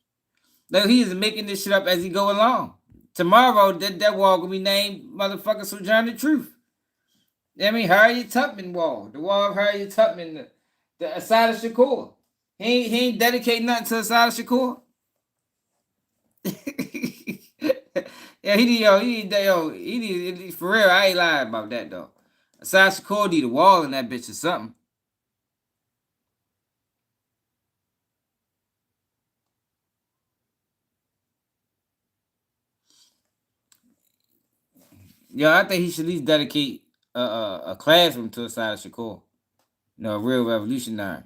Speaker 1: Like, he is making this shit up as he go along. Tomorrow, that wall gonna be named motherfucker Sojourner Truth. I mean, Harriet Tubman wall. The wall of Harriet Tubman, the Asada Shakur. He ain't dedicating nothing to Asada Shakur. Yeah, he need, for real, I ain't lying about that, though. Asada Shakur need a wall in that bitch or something. Yo, I think he should at least dedicate a classroom to Asada Shakur. You know, a real revolutionary.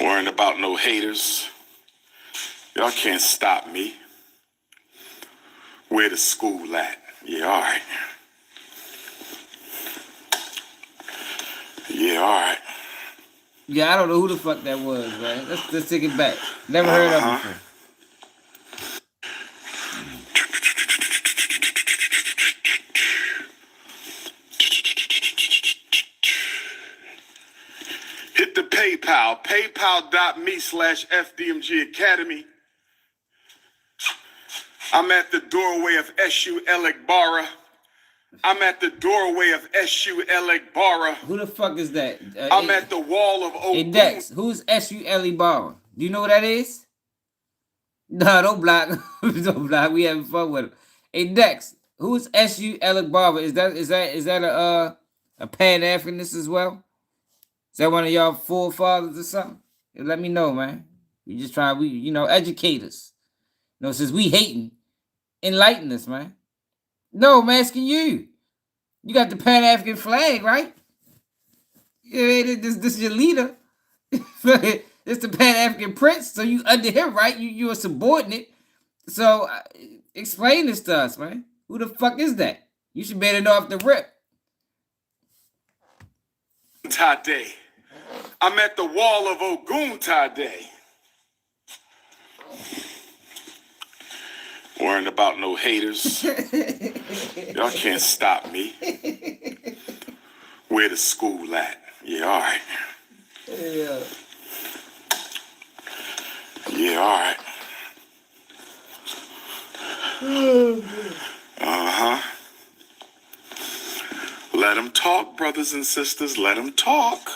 Speaker 4: Worrying about no haters. Y'all can't stop me. Where the school at? Yeah, all right. Yeah, all right.
Speaker 1: Yeah, I don't know who the fuck that was, man. Let's take it back. Never heard of him before.
Speaker 4: Hit the PayPal, paypal.me/FDMG Academy. I'm at the doorway of SU Elegbara. I'm at the doorway of SU Elegbara.
Speaker 1: Who the fuck is that?
Speaker 4: I'm at the wall of Ogun.
Speaker 1: Hey, Dex, who's SU Elegbara? Do you know what that is? No, don't block. Don't block. We having fun with him. Hey, Dex, who's SU Elegbara? Is that a Pan-Africanist as well? Is that one of y'all forefathers or something? Let me know, man. We just trying, educate us. Since we hating, enlighten us, man. No, I'm asking you. You got the Pan-African flag, right? Yeah, this is your leader. It's the Pan-African prince, so you under him, right? You're a subordinate. So explain this to us, man. Who the fuck is that? You should better know off the rip.
Speaker 4: Tade. I'm at the wall of Oguntade. Worrying about no haters. Y'all can't stop me. Where the school at? Yeah, all right.
Speaker 1: Yeah.
Speaker 4: Yeah, all right. Uh-huh. Let them talk, brothers and sisters. Let them talk.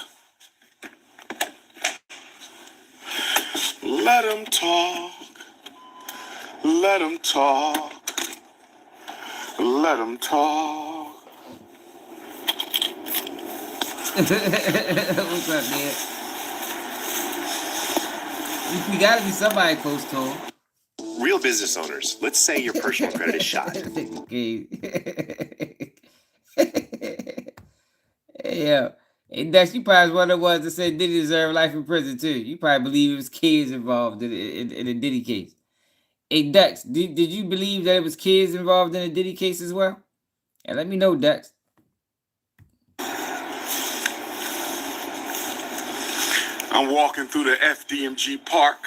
Speaker 4: Let them talk. Let them talk. Let them talk.
Speaker 1: What's up, man? We gotta be somebody close to him.
Speaker 2: Real business owners, let's say your personal credit is shot.
Speaker 1: Okay. Yeah. And Dex, you probably one of the ones that said Diddy deserve life in prison too. You probably believe it was kids involved in the Diddy case. Hey Dex, did you believe that it was kids involved in the Diddy case as well? And let me know, Dex.
Speaker 4: I'm walking through the FDMG Park,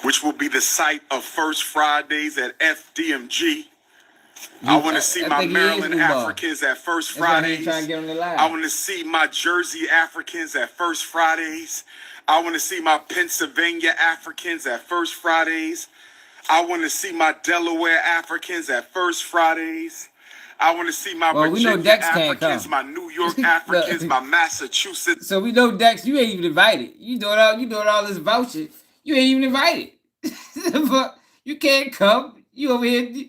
Speaker 4: which will be the site of First Fridays at FDMG. I want to see
Speaker 1: I
Speaker 4: my
Speaker 1: think he is
Speaker 4: Maryland
Speaker 1: Umar.
Speaker 4: Africans at First
Speaker 1: That's why he ain't
Speaker 4: Fridays.
Speaker 1: trying to get on the line.
Speaker 4: I want to see my Jersey Africans at First Fridays. I want to see my Pennsylvania Africans at First Fridays. I want to see my Delaware Africans at First Fridays. I want to see my
Speaker 1: Well, we know
Speaker 4: Virginia
Speaker 1: Dex can't
Speaker 4: Africans,
Speaker 1: come.
Speaker 4: my New York Africans, my Massachusetts.
Speaker 1: So we know Dex, you ain't even invited. You doing all this voucher. You ain't even invited. But you can't come. You over here.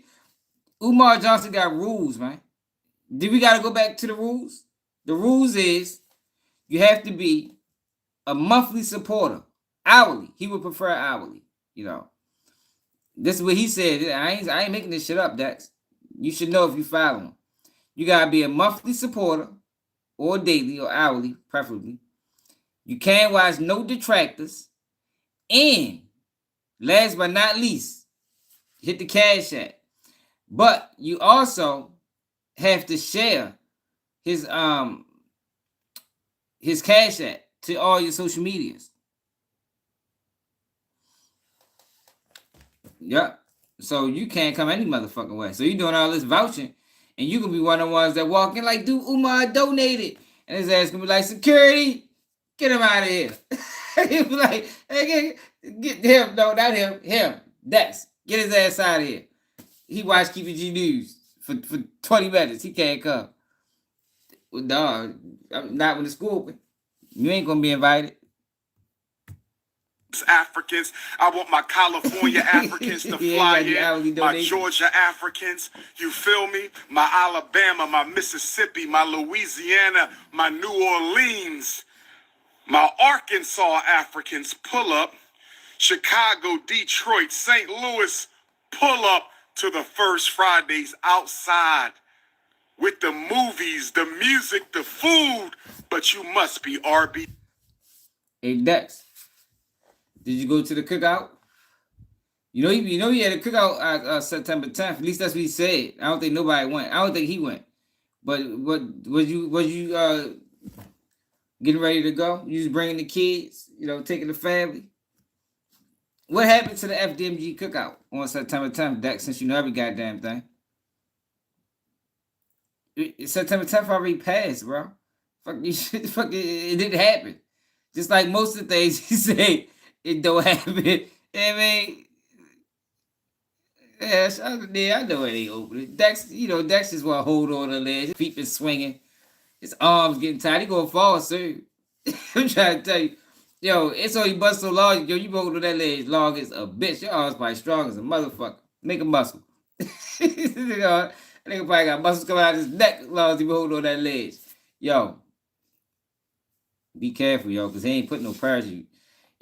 Speaker 1: Umar Johnson got rules, man. Do we gotta go back to the rules? The rules is you have to be a monthly supporter. Hourly. He would prefer hourly, you know. This is what he said. I ain't making this shit up, Dex. You should know if you follow him. You gotta be a monthly supporter or daily or hourly, preferably. You can't watch no detractors. And last but not least, hit the cash app. But you also have to share his cash app to all your social medias. Yep. So you can't come any motherfucking way. So you doing all this vouching, and you gonna be one of the ones that walk in like, dude, Umar donated. And his ass gonna be like, security, get him out of here. He'll be like, hey, get him, no, not him, Dex, get his ass out of here. He watched KPG News for 20 minutes. He can't come. Well, dog, not when the school open. You ain't gonna be invited.
Speaker 4: Africans. I want my California Africans to fly in. My Georgia Africans. You feel me? My Alabama, my Mississippi, my Louisiana, my New Orleans. My Arkansas Africans pull up. Chicago, Detroit, St. Louis pull up to the First Fridays outside with the movies, the music, the food. But you must be RB.
Speaker 1: Hey, Dex. Did you go to the cookout? You know he had a cookout September 10th. At least that's what he said. I don't think nobody went. I don't think he went. But what was you getting ready to go? You just bringing the kids, taking the family. What happened to the Fdmg cookout on September 10th, Dex, since you know every goddamn thing? September 10th already passed, bro. Fuck it didn't happen. Just like most of the things he said. It don't happen. I mean, yeah, I know it ain't opening. Dex just want to hold on to the ledge. His feet been swinging. His arms getting tired. He gonna fall soon. I'm trying to tell you. Yo, it's only bust so long. Yo, you hold on that ledge long as a bitch. Your arms probably strong as a motherfucker. Make a muscle. Nigga probably got muscles coming out of his neck as long as he hold on that ledge. Yo, be careful, yo, because he ain't putting no parachute.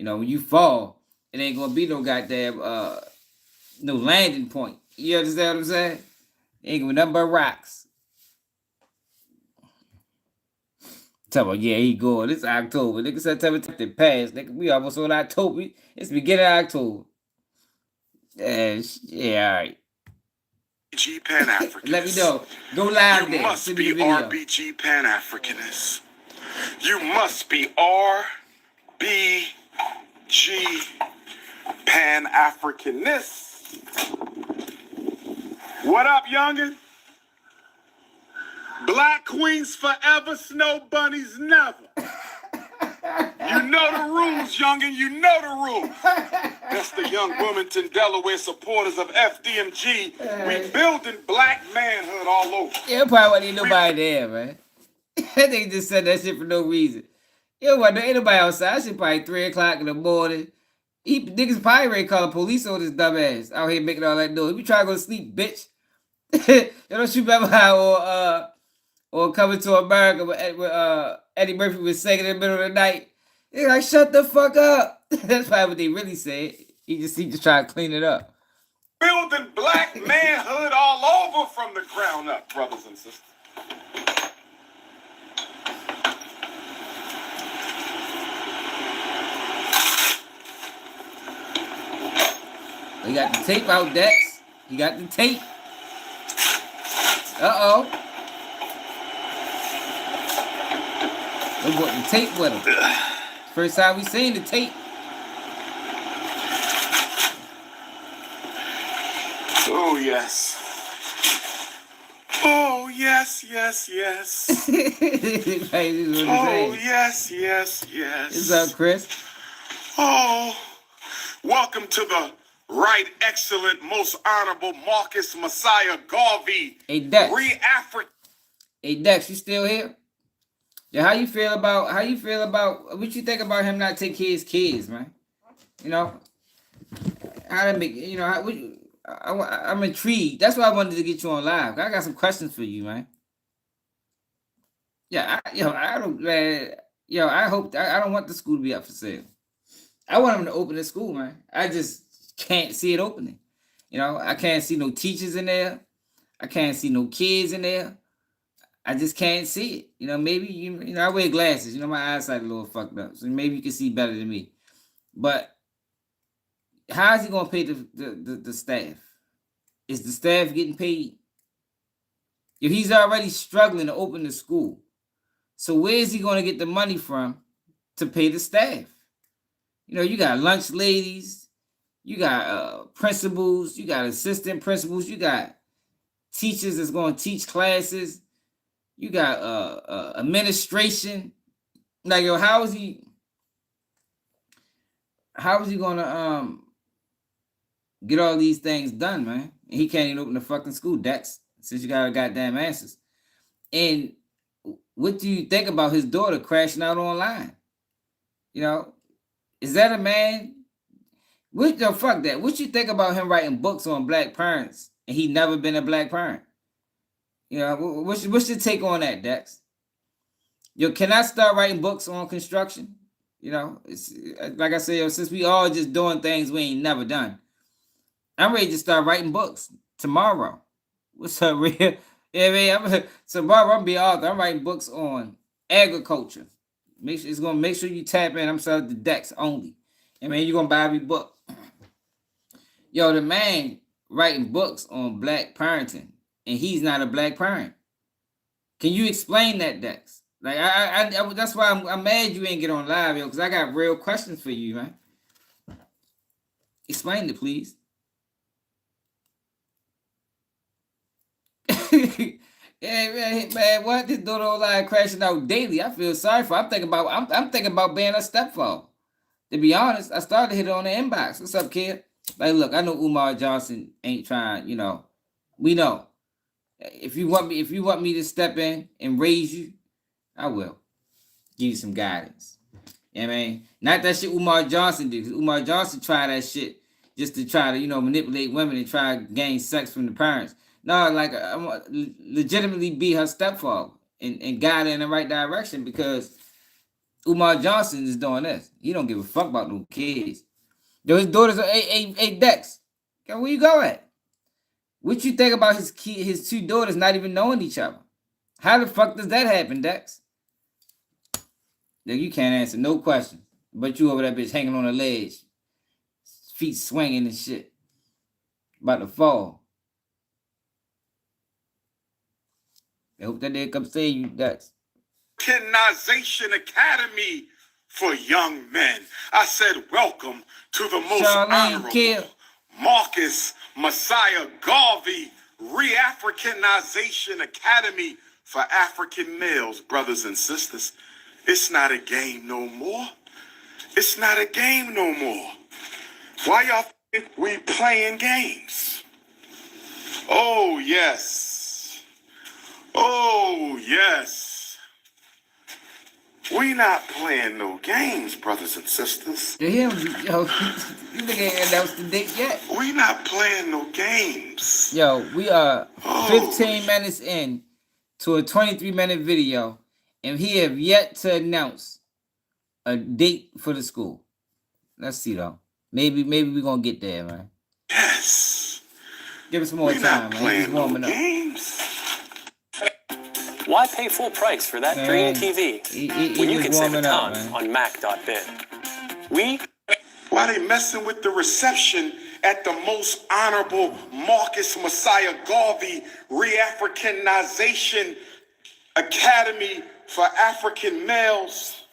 Speaker 1: When you fall, it ain't gonna be no goddamn no landing point. You understand what I'm saying? It ain't gonna be nothing but rocks. Tell me, yeah, he going. It's October. Nigga said September 10th passed. Nigga, we almost on October. It's beginning of October. Yeah, all right.
Speaker 4: RBG Pan-Africanist.
Speaker 1: Let me know. Go live
Speaker 4: you
Speaker 1: there.
Speaker 4: Must
Speaker 1: Send
Speaker 4: be
Speaker 1: me the video.
Speaker 4: RBG Pan-Africanist. You must be RBG Pan-Africanist. What up, youngin? Black queens forever, snow bunnies never. You know the rules, youngin. You know the rules. That's the Young Wilmington, Delaware supporters of Fdmg. We building black manhood all over.
Speaker 1: Yeah, probably wasn't nobody there, man. They just said that shit for no reason. Ain't nobody outside. That shit probably 3 o'clock in the morning. Niggas probably ready to call the police on this dumb ass out here making all that noise. We try to go to sleep, bitch. You don't shoot Bama or Coming to America with Eddie Murphy was singing in the middle of the night. They're like, shut the fuck up. That's probably what they really said. He just tried to clean it up.
Speaker 4: Building black manhood all over from the ground up, brothers and sisters.
Speaker 1: You got the tape out, Dex. You got the tape. Uh-oh. They brought the tape with him. First time we seen the tape.
Speaker 4: Oh, yes. yes, yes, yes.
Speaker 1: Right, this is what he's
Speaker 4: Oh,
Speaker 1: saying.
Speaker 4: yes, yes, yes.
Speaker 1: What's up, Chris?
Speaker 4: Oh, welcome to the Right Excellent Most Honorable Marcus Messiah Garvey.
Speaker 1: Hey, Dex.
Speaker 4: Re-African.
Speaker 1: Hey, Dex, you still here? Yeah, how you feel about what you think about him not taking care of his kids, man? You know, how to make, you know, I'm intrigued. That's why I wanted to get you on live. I got some questions for you, man. Yeah, I don't, man. I hope I don't want the school to be up for sale. I want them to open the school, man. I just can't see it opening. You know, I can't see no teachers in there. I can't see no kids in there. I just can't see it. You know, maybe you know I wear glasses. You know, my eyesight a little fucked up, so maybe you can see better than me. But how is he gonna pay the staff? Is the staff getting paid? If he's already struggling to open the school, so where is he gonna get the money from to pay the staff? You know, you got lunch ladies, you got principals, you got assistant principals, you got teachers that's gonna teach classes. You got administration. Like, yo, how is he gonna get all these things done, man? And he can't even open the fucking school. That's since you got goddamn answers. And what do you think about his daughter crashing out online? You know, is that a man? Fuck that. What you think about him writing books on black parents and he never been a black parent? You know, what's your take on that, Dex? Yo, can I start writing books on construction? You know, it's like I said, since we all just doing things we ain't never done, I'm ready to start writing books tomorrow. What's up, real? Yeah, man. Tomorrow I'm gonna be author. I'm writing books on agriculture. Make sure you tap in. I'm selling the Dex only. And man, you're gonna buy every book. Yo, the man writing books on black parenting. And he's not a black parent. Can you explain that, Dex? Like, I that's why I'm mad you ain't get on live, yo, because I got real questions for you, man. Explain it, please. Yeah, man, what this daughter online crashing out daily? I feel sorry for. I'm thinking about being a stepfather. To be honest, I started to hit it on the inbox. What's up, kid? Like, look, I know Umar Johnson ain't trying. You know, we know. If you want me to step in and raise you, I will. Give you some guidance. You know what I mean? Not that shit Umar Johnson did. Umar Johnson tried that shit just to try to, you know, manipulate women and try to gain sex from the parents. No, like, I want legitimately be her stepfather and guide her in the right direction, because Umar Johnson is doing this. He don't give a fuck about no kids. Yo, his daughters are hey Dex. Where you go at? What you think about his two daughters not even knowing each other? How the fuck does that happen, Dex? You can't answer no question. But you over that bitch hanging on a ledge. Feet swinging and shit. About to fall. I hope that they come save you, Dex.
Speaker 4: Americanization Academy for young men. I said, welcome to the most honorable Marcus Messiah Garvey Re-Africanization Academy for African males, brothers and sisters. It's not a game no more. It's not a game no more. Why y'all think we playing games? Oh, yes. Oh, yes. We not playing no games, brothers and sisters.
Speaker 1: Damn, yo, you nigga ain't announced the date yet.
Speaker 4: We not playing no games.
Speaker 1: Yo, we are 15 minutes in to a 23-minute video, and he have yet to announce a date for the school. Let's see though. Maybe we're gonna get there, man.
Speaker 4: Yes.
Speaker 1: Give us some more time, man. He's warming up.
Speaker 4: Games.
Speaker 7: Why pay full price for that dream TV when you can save a ton on Mac.biz?
Speaker 4: Why they messing with the reception at the most honorable Marcus Messiah Garvey Re-Africanization Academy for African males?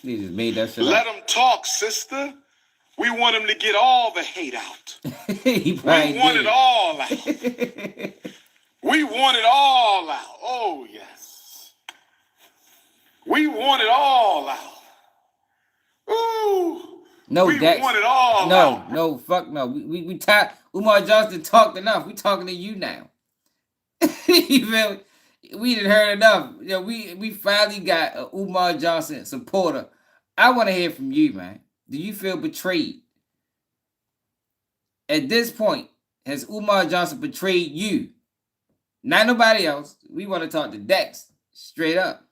Speaker 1: He just made that shit
Speaker 4: Let them talk, sister. We want them to get all the hate out.
Speaker 1: We
Speaker 4: want it all out. We want it all out. Oh, yes. We want it all out. Ooh.
Speaker 1: No,
Speaker 4: we
Speaker 1: Dex.
Speaker 4: Want it all
Speaker 1: no,
Speaker 4: out.
Speaker 1: no, fuck no. We tired. Umar Johnson talked enough. We talking to you now. You feel me? We done heard enough. You know, we finally got a Umar Johnson supporter. I want to hear from you, man. Do you feel betrayed? At this point, has Umar Johnson betrayed you? Not nobody else. We want to talk to Dex straight up.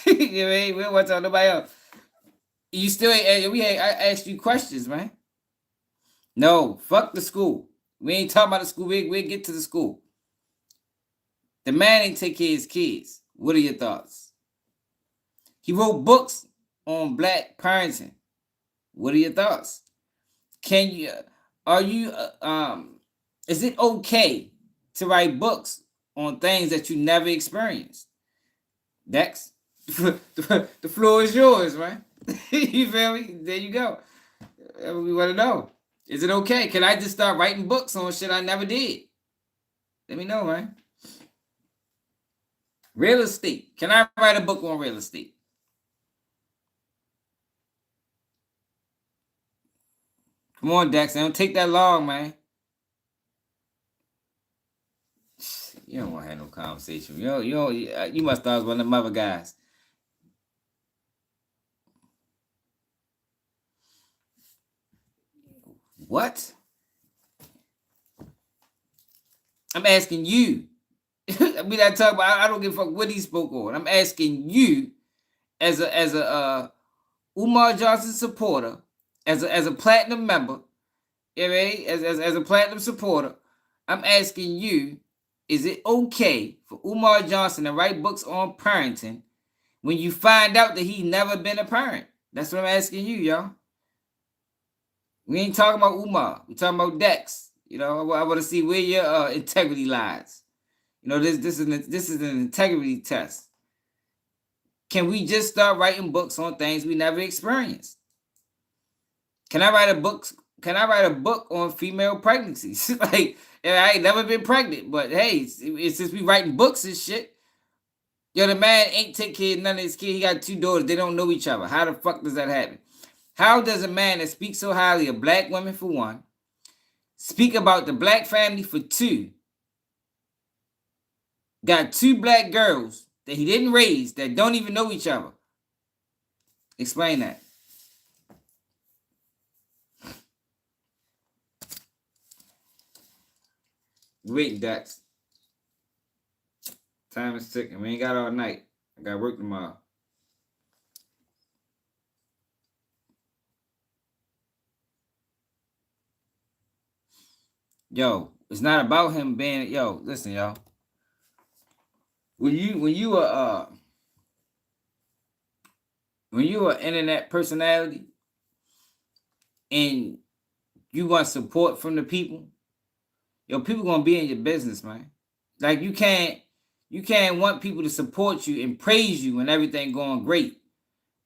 Speaker 1: You know what I mean? We don't want to talk to nobody else. You still ain't. I asked you questions, man. No, fuck the school. We ain't talking about the school. We'll get to the school. The man ain't take care of his kids. What are your thoughts? He wrote books on black parenting. What are your thoughts? Is it okay to write books on things that you never experienced? Dex, the floor is yours, man. You feel me? There you go. We want to know. Is it okay? Can I just start writing books on shit I never did? Let me know, man. Real estate. Can I write a book on real estate? Come on, Dex. It don't take that long, man. You don't want to have no conversation. You must thought I was one of them other guys. What? I'm asking you. We not talking about. I don't give a fuck what he spoke on. I'm asking you, as a Umar Johnson supporter, as a platinum member, you know what I mean? As a platinum supporter, I'm asking you, is it okay for Umar Johnson to write books on parenting when you find out that he never been a parent? That's what I'm asking you, y'all. We ain't talking about Umar. We talking about Dex. You know, I want to see where your integrity lies. You know, this is an integrity test. Can we just start writing books on things we never experienced? Can I write a book on female pregnancies? Like, I ain't never been pregnant, but hey, it's since we writing books and shit. Yo, the man ain't take care of none of his kids. He got 2 daughters. They don't know each other. How the fuck does that happen? How does a man that speaks so highly of black women, for one, speak about the black family, for 2, got 2 black girls that he didn't raise that don't even know each other? Explain that. Wait, Dex. Time is ticking. We ain't got all night. I got work tomorrow. Yo, it's not about him being. Yo, listen, y'all. When you are internet personality and you want support from the people, yo, people gonna be in your business, man. Like you can't want people to support you and praise you when everything going great,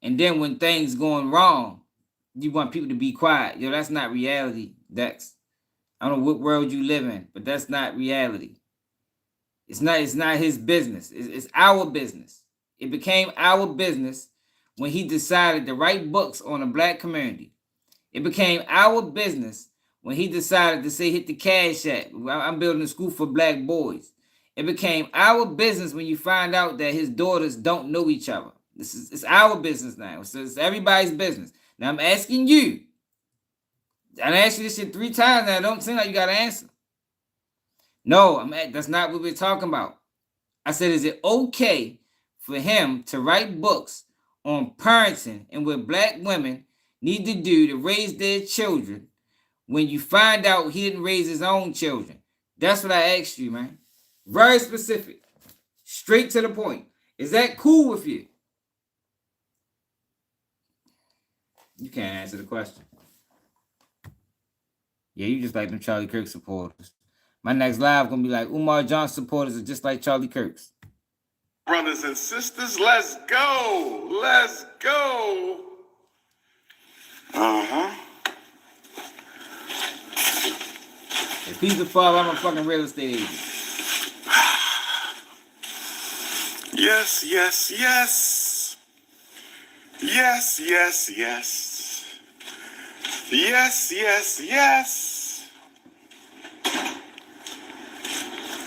Speaker 1: and then when things going wrong, you want people to be quiet. Yo, that's not reality, Dex. I don't know what world you live in, but that's not reality. It's not his business. It's our business. It became our business when he decided to write books on the black community. It became our business when he decided to say, hit the cash app. I'm building a school for black boys. It became our business when you find out that his daughters don't know each other. It's our business now. It's everybody's business. Now I'm asking you. I asked you this shit 3 times now. It don't seem like you got an answer. No, that's not what we're talking about. I said, is it okay for him to write books on parenting and what black women need to do to raise their children when you find out he didn't raise his own children? That's what I asked you, man. Very specific. Straight to the point. Is that cool with you? You can't answer the question. Yeah, you just like them Charlie Kirk supporters. My next live gonna be like Umar Johnson supporters are just like Charlie Kirk's.
Speaker 4: Brothers and sisters, let's go. Let's go.
Speaker 1: Please Father, I'm a fucking real estate agent.
Speaker 8: Yes, yes, yes. Yes, yes, yes. Yes, yes, yes.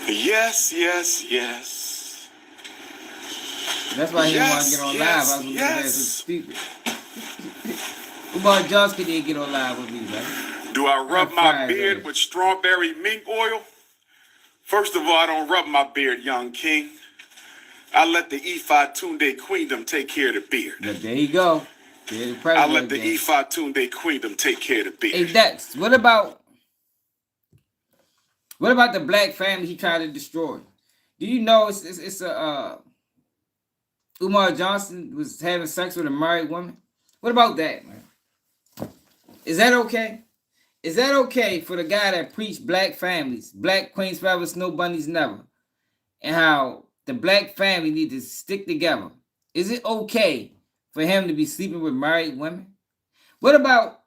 Speaker 8: Yes, yes, yes.
Speaker 1: That's why he didn't want to get on live. I was looking at so stupid. Umar Johnson didn't get on live with me, man.
Speaker 8: Do I rub my beard with strawberry mink oil? First of all, I don't rub my beard, young king. I let the Fdmg queendom take care of the beard.
Speaker 1: But there you go.
Speaker 8: I let the Fdmg queendom take care of the beard.
Speaker 1: Hey, Dex, what about the black family he tried to destroy? Do you know it's a Umar Johnson was having sex with a married woman? What about that, man? Is that okay? Is that okay for the guy that preached black families, black queens forever, snow bunnies never, and how the black family need to stick together? Is it okay for him to be sleeping with married women? What about,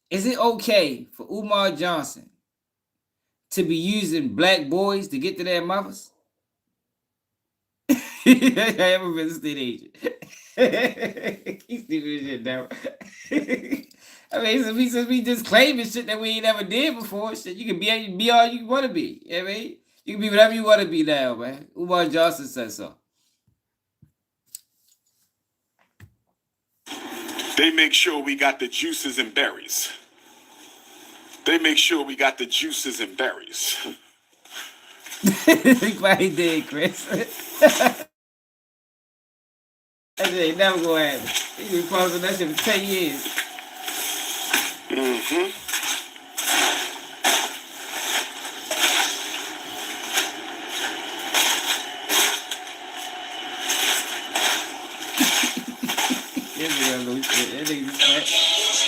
Speaker 1: is it okay for Umar Johnson to be using black boys to get to their mothers? I am a real estate agent. He's stupid as shit now. I mean, since we just claiming shit that we ain't never did before, shit, you can be all you want to be. You know what I mean? You can be whatever you want to be now, man. Umar Johnson said so.
Speaker 8: They make sure we got the juices and berries. They make sure we got the juices and berries.
Speaker 1: He probably did, Chris. That shit ain't never gonna happen. He been posting that shit for 10 years.
Speaker 8: Mm-hmm.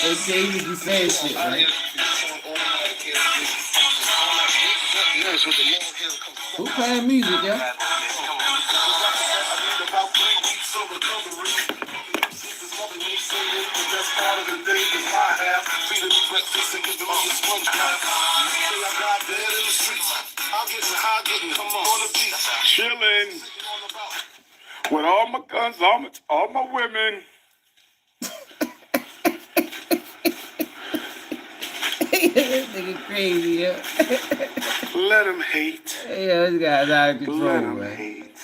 Speaker 1: That nigga be saying shit, right? Who playing music, yo?
Speaker 8: Chilling with all my guns, all my women.
Speaker 1: This nigga crazy, yo.
Speaker 8: Let him hate.
Speaker 1: Yeah, this guy's out of control,
Speaker 8: Let him
Speaker 1: man.
Speaker 8: hate.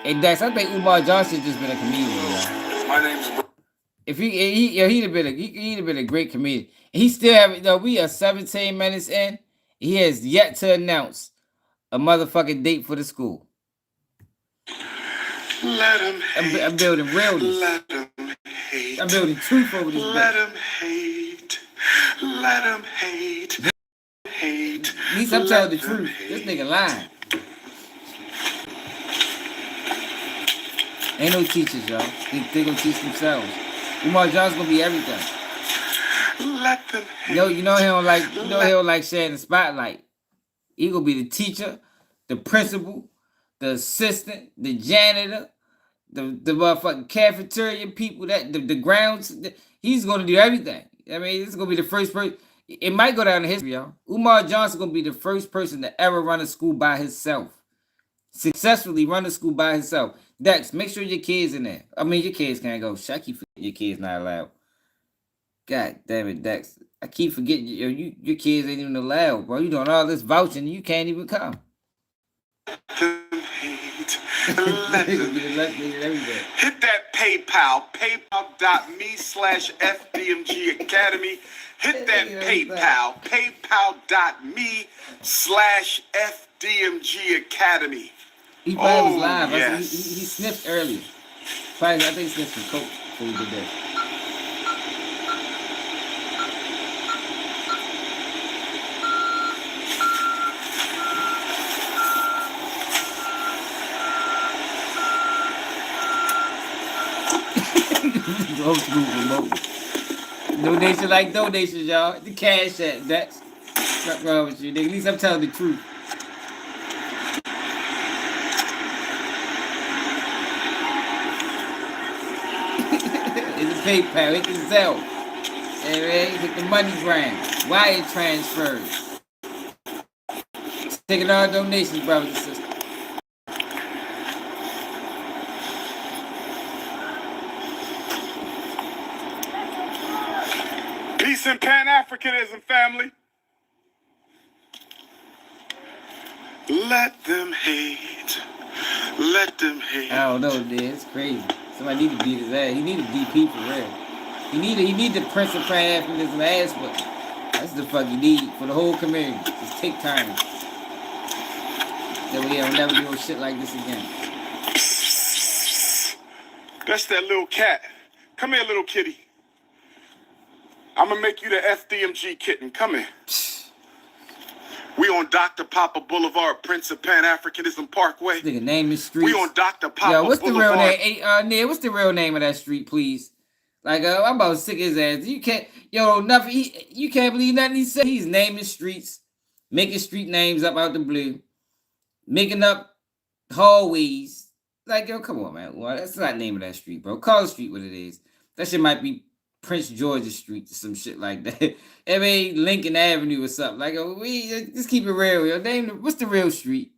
Speaker 1: Hey, Dex, I think Umar Johnson just been a comedian, yo.
Speaker 8: My name's.
Speaker 1: If he'd have been a great comedian. He still have we are 17 minutes in. He has yet to announce a motherfucking date for the school.
Speaker 8: Let him hate.
Speaker 1: I'm building realness.
Speaker 8: Let him hate.
Speaker 1: I'm building truth over this.
Speaker 8: Let him hate. Let him hate. Hate.
Speaker 1: At least I'm telling the truth. This nigga lying. Ain't no teachers, y'all. They gonna teach themselves. Umar John's gonna be everything.
Speaker 8: Let them hate.
Speaker 1: You know he don't like sharing the spotlight. He gonna be the teacher, the principal, the assistant, the janitor, the motherfucking cafeteria people, that the grounds. He's gonna do everything. I mean, this is gonna be the first person. It might go down in history, y'all. Umar Johnson gonna be the first person to ever run a school by himself. Successfully run a school by himself. Dex, make sure your kids in there. I mean, your kids can't go. Shit, I keep forgetting your kids not allowed. God damn it, Dex. I keep forgetting your kids ain't even allowed, bro. You doing all this vouching and you can't even come.
Speaker 8: Hit that PayPal, paypal.me/FDMG Academy. Hit that PayPal, paypal.me/FDMG Academy.
Speaker 1: He probably was live. Yes. He sniffed earlier. Probably, I think he sniffed some coke before he did that. Old school remote. Donation like donations, y'all. The cash app, Dex. What's wrong with you, nigga? At least I'm telling the truth. It's a PayPal. It can sell. Hey, man, hit the money brand. Wire transfers. Taking all donations, brothers and sisters.
Speaker 8: Peace and Pan-Africanism, family. Let them hate. Let them hate.
Speaker 1: I don't know, dude. It's crazy. Somebody need to beat his ass. He need a DP for real. He need the Prince of Pan-Africanism ass, but that's the fuck he need for the whole community. Just take time. That way he'll never do no shit like this again.
Speaker 8: That's that little cat. Come here, little kitty. I'm gonna make you the Fdmg kitten. Come here. We on Dr. Papa Boulevard, Prince of Pan-Africanism Parkway.
Speaker 1: This nigga name his street.
Speaker 8: We on Dr. Papa
Speaker 1: Yo, what's
Speaker 8: Boulevard.
Speaker 1: the real name? Hey, Neil, what's the real name of that street, please? Like, I'm about to sick his ass. You can't, yo, nothing. You can't believe nothing he said. He's naming streets, making street names up out the blue, making up hallways. Like, yo, come on, man. Well, that's not the name of that street, bro. Call the street what it is. That shit might be Prince George's Street or some shit like that. I mean, Lincoln Avenue or something. Like, we just keep it real. Yo, what's the real street?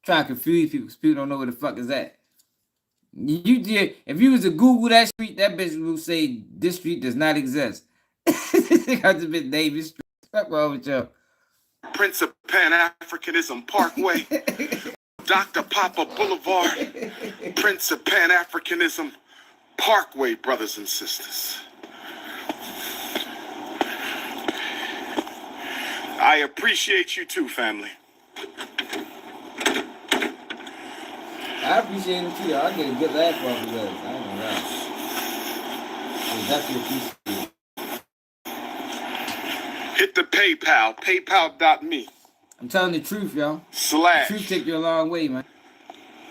Speaker 1: Trying to confuse people because people don't know where the fuck is that. If you was to Google that street, that bitch will say this street does not exist. I just been naming street. Fuck wrong with y'all.
Speaker 8: Prince of Pan-Africanism Parkway. Dr. Papa Boulevard. Prince of Pan-Africanism Parkway, brothers and sisters. I appreciate you too, family.
Speaker 1: I appreciate it too. I get a good laugh off of those. I don't know. Definitely appreciate it.
Speaker 8: Hit the PayPal, paypal.me.
Speaker 1: I'm telling the truth, y'all.
Speaker 8: Slash.
Speaker 1: The truth take you a long way, man.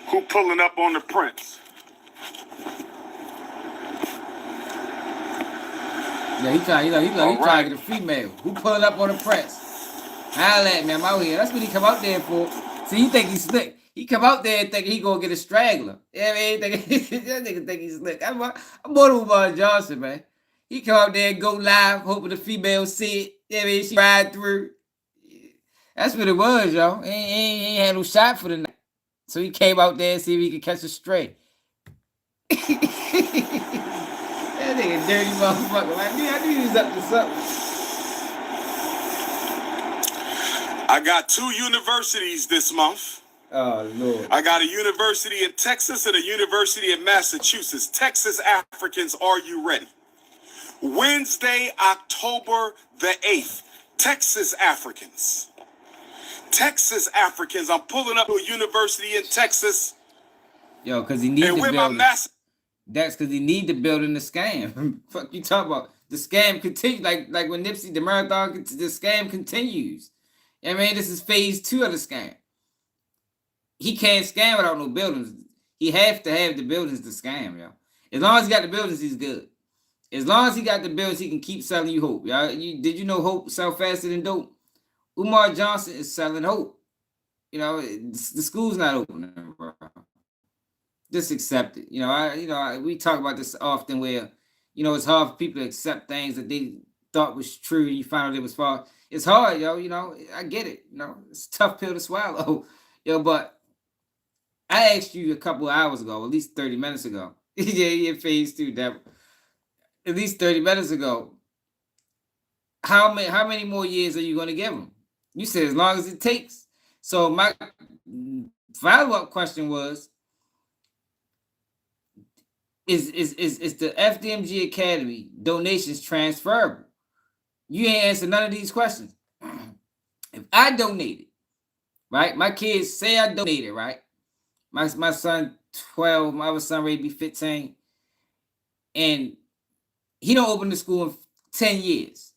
Speaker 8: Who pulling up on the Prince?
Speaker 1: Yeah, he trying to get a female. Who pulling up on the Prince? Holla at me, I'm out here. That's what he come out there for. See, he think he's slick. He come out there thinking he gonna get a straggler. Yeah, I mean, that nigga think he's slick. I'm more than Umar Johnson, man. He come out there and go live, hoping the female see it. Yeah, I mean, she ride through. That's what it was, y'all. He ain't had no shot for the night. So he came out there and see if he could catch a stray. That nigga dirty motherfucker. I knew he was up to something.
Speaker 8: I got 2 universities this month.
Speaker 1: Oh, Lord.
Speaker 8: I got a university in Texas and a university in Massachusetts. Texas Africans, are you ready? Wednesday, October the 8th. Texas Africans. Texas Africans. I'm pulling up to a university in Texas.
Speaker 1: Yo, because he needs to build
Speaker 8: it.
Speaker 1: That's because he need to build in the scam. Fuck you talking about? The scam continues. Like when Nipsey, the marathon, the scam continues. I mean, this is phase 2 of the scam. He can't scam without no buildings. He have to have the buildings to scam, yo. As long as he got the buildings, he's good. As long as he got the buildings, he can keep selling you hope. Y'all, did you know hope sell faster than dope? Umar Johnson is selling hope. You know, the school's not open, bro. Just accept it. We talk about this often where, it's hard for people to accept things that they thought was true and you find out it was false. It's hard, yo. I get it. It's a tough pill to swallow. But I asked you a couple of hours ago, at least 30 minutes ago. yeah, phase 2, devil. At least 30 minutes ago. How many more years are you going to give him? You said as long as it takes. So my follow-up question was, is the Fdmg Academy donations transferable? You ain't answered none of these questions. If I donated, right? My kids say I donated, right? My son 12, my other son ready to be 15, and he don't open the school in 10 years.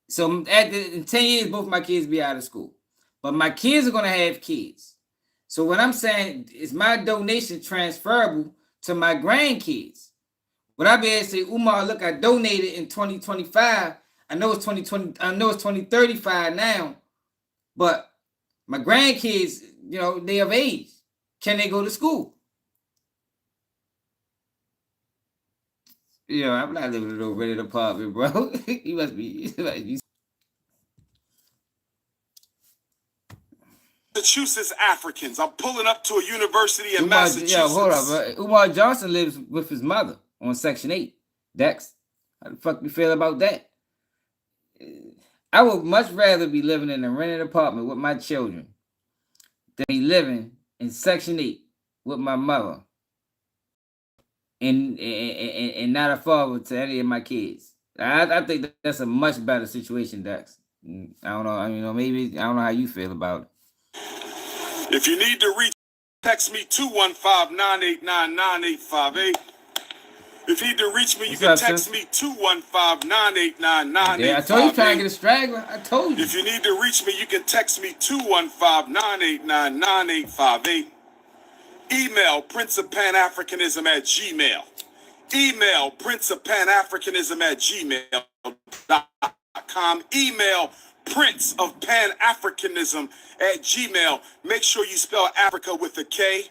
Speaker 1: So in 10 years, both my kids be out of school. But my kids are gonna have kids. So what I'm saying is my donation transferable to my grandkids. Would I be able to say, Umar, look, I donated in 2025. I know it's 2035 now, but my grandkids, they of age. Can they go to school? Yeah, I'm not living in no rented apartment, bro. You must be.
Speaker 8: Massachusetts Africans. I'm pulling up to a university in
Speaker 1: Umar,
Speaker 8: Massachusetts.
Speaker 1: yo, hold up, bro. Umar Johnson lives with his mother on Section 8. Dex, how the fuck you feel about that? I would much rather be living in a rented apartment with my children than be living in Section 8 with my mother and not a father to any of my kids. I think that's a much better situation, Dex. I don't know. I mean, maybe I don't know how you feel about it.
Speaker 8: If you need to reach, text me 215-989-9858. If you need to reach me, you can text me 215-989-9858.
Speaker 1: Yeah, I told you trying to get a straggler. I told you.
Speaker 8: If you need to reach me, you can text me 215-989-9858. Email princeofpanafricanism@gmail. Email princeofpanafricanism@gmail.com. Email princeofpanafricanism@gmail. Make sure you spell Africa with a K.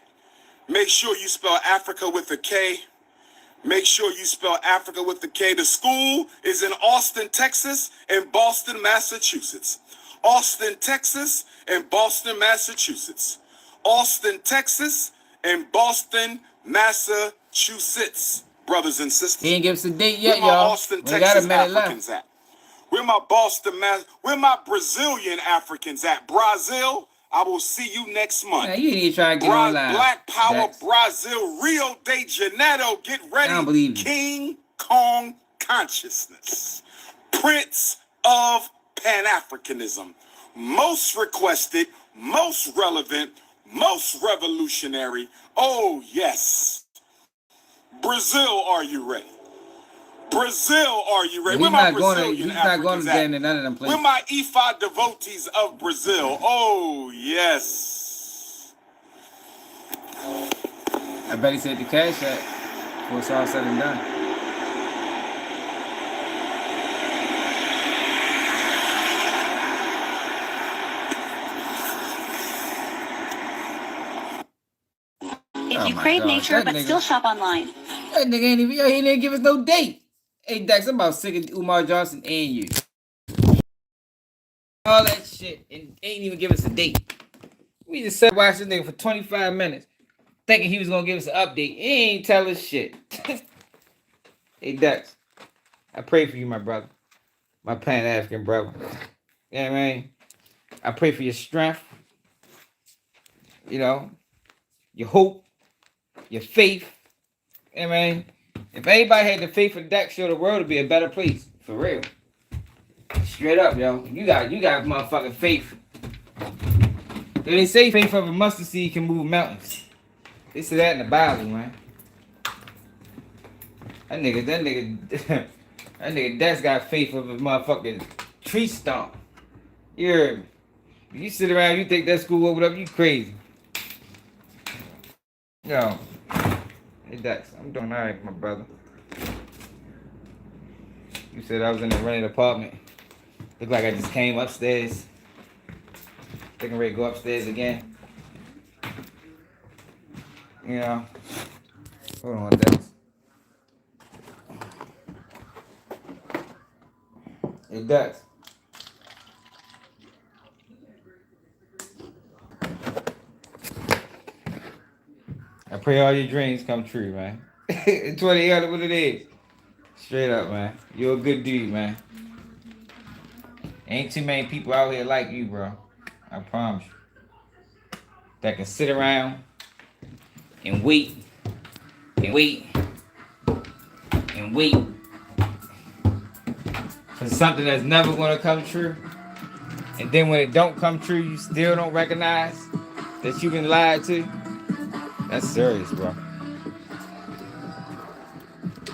Speaker 8: Make sure you spell Africa with a K. Make sure you spell Africa with the K. The school is in Austin, Texas, and Boston, Massachusetts. Austin, Texas, and Boston, Massachusetts. Austin, Texas, and Boston, Massachusetts. Brothers and sisters.
Speaker 1: He ain't give us a date yet,
Speaker 8: Where my
Speaker 1: y'all.
Speaker 8: Austin,
Speaker 1: We got a
Speaker 8: Texas
Speaker 1: minute
Speaker 8: Africans
Speaker 1: left.
Speaker 8: at? Where my Boston, where my Brazilian Africans at? Brazil, I will see you next month.
Speaker 1: Man, you need to try to get on live.
Speaker 8: Black Power,
Speaker 1: Dex.
Speaker 8: Brazil, Rio de Janeiro, get ready.
Speaker 1: I don't believe you.
Speaker 8: King Kong consciousness. Prince of Pan-Africanism. Most requested, most relevant, most revolutionary. Oh, yes. Brazil, are you ready? Brazil, are you ready?
Speaker 1: He's not going to none of them places.
Speaker 8: Where my Ifa devotees of Brazil? Oh, yes.
Speaker 1: I bet he said the cash app before it's all said and done.
Speaker 9: If you crave nature but still shop online.
Speaker 1: That nigga ain't even, he didn't give us no date. Hey, Dex, I'm about sick of Umar Johnson and you. All that shit and ain't even give us a date. We just sat watch this nigga for 25 minutes thinking he was going to give us an update. He ain't tell us shit. Hey, Dex, I pray for you, my brother. My Pan-African brother. You know what I mean? I pray for your strength. You know, your hope, your faith. You know what I mean? If anybody had the faith of Dex, the world would be a better place. For real. Straight up, yo. You got motherfucking faith. They say faith of a mustard seed can move mountains. They say that in the Bible, man. That nigga Dex got faith of a motherfucking tree stump. You heard me? You sit around, you think that school over up, you crazy. Yo. Hey Dex, I'm doing alright, my brother. You said I was in a rented apartment. Look like I just came upstairs. Thinking ready to go upstairs again. You know. Hold on, Dex. Hey Dex. I pray all your dreams come true, man. 20 other what it is. Straight up, man. You're a good dude, man. Ain't too many people out here like you, bro. I promise you. That can sit around and wait and wait and wait for something that's never gonna come true. And then when it don't come true, you still don't recognize that you've been lied to. That's serious, bro.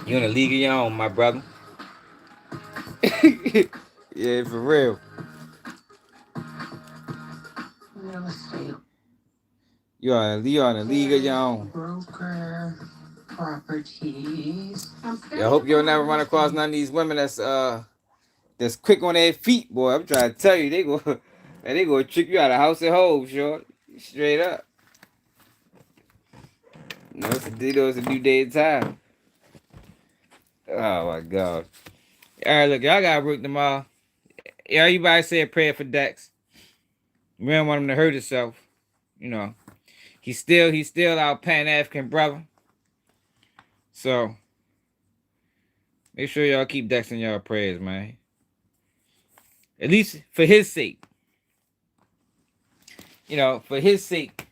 Speaker 1: You in a league of your own, my brother. Yeah, for real. You are in a league of your own.
Speaker 10: Broker properties.
Speaker 1: I hope you'll never run across none of these women that's quick on their feet, boy. I'm trying to tell you, they go trick you out of house and home, short. Straight up. It's a new day and time. Oh my God. All right, look, y'all got work tomorrow. Everybody say a prayer for Dex. We don't want him to hurt himself. You know, he's still our Pan African brother. So make sure y'all keep Dex in y'all prayers, man. At least for his sake. You know, for his sake,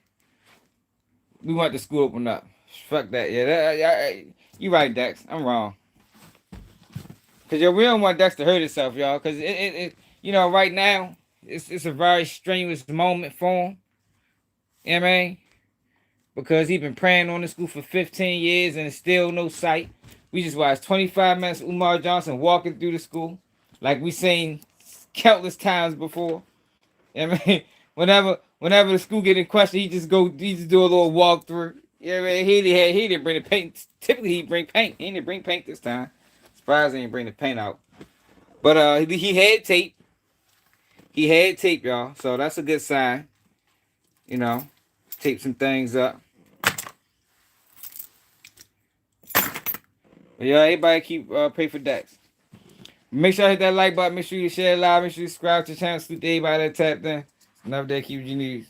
Speaker 1: we want the school open up. Fuck that. Yeah, you right, Dex. I'm wrong. Cause we don't want Dex to hurt himself, y'all. Cause it you know, right now it's a very strenuous moment for him. You know what I mean? Because he been praying on the school for 15 years and it's still no sight. We just watched 25 minutes of Umar Johnson walking through the school, like we seen countless times before. You know what I mean? Whenever the school get in question, he just do a little walkthrough. You know what I mean? He didn't bring the paint. Typically he bring paint. He didn't bring paint this time. Surprised he didn't bring the paint out. But he had tape. He had tape, y'all. So that's a good sign. You know, tape some things up. But yeah, everybody keep pray for Dex. Make sure you hit that like button. Make sure you share it live. Make sure you subscribe to the channel. Salute to everybody that tapped in. Another day, keep what you need.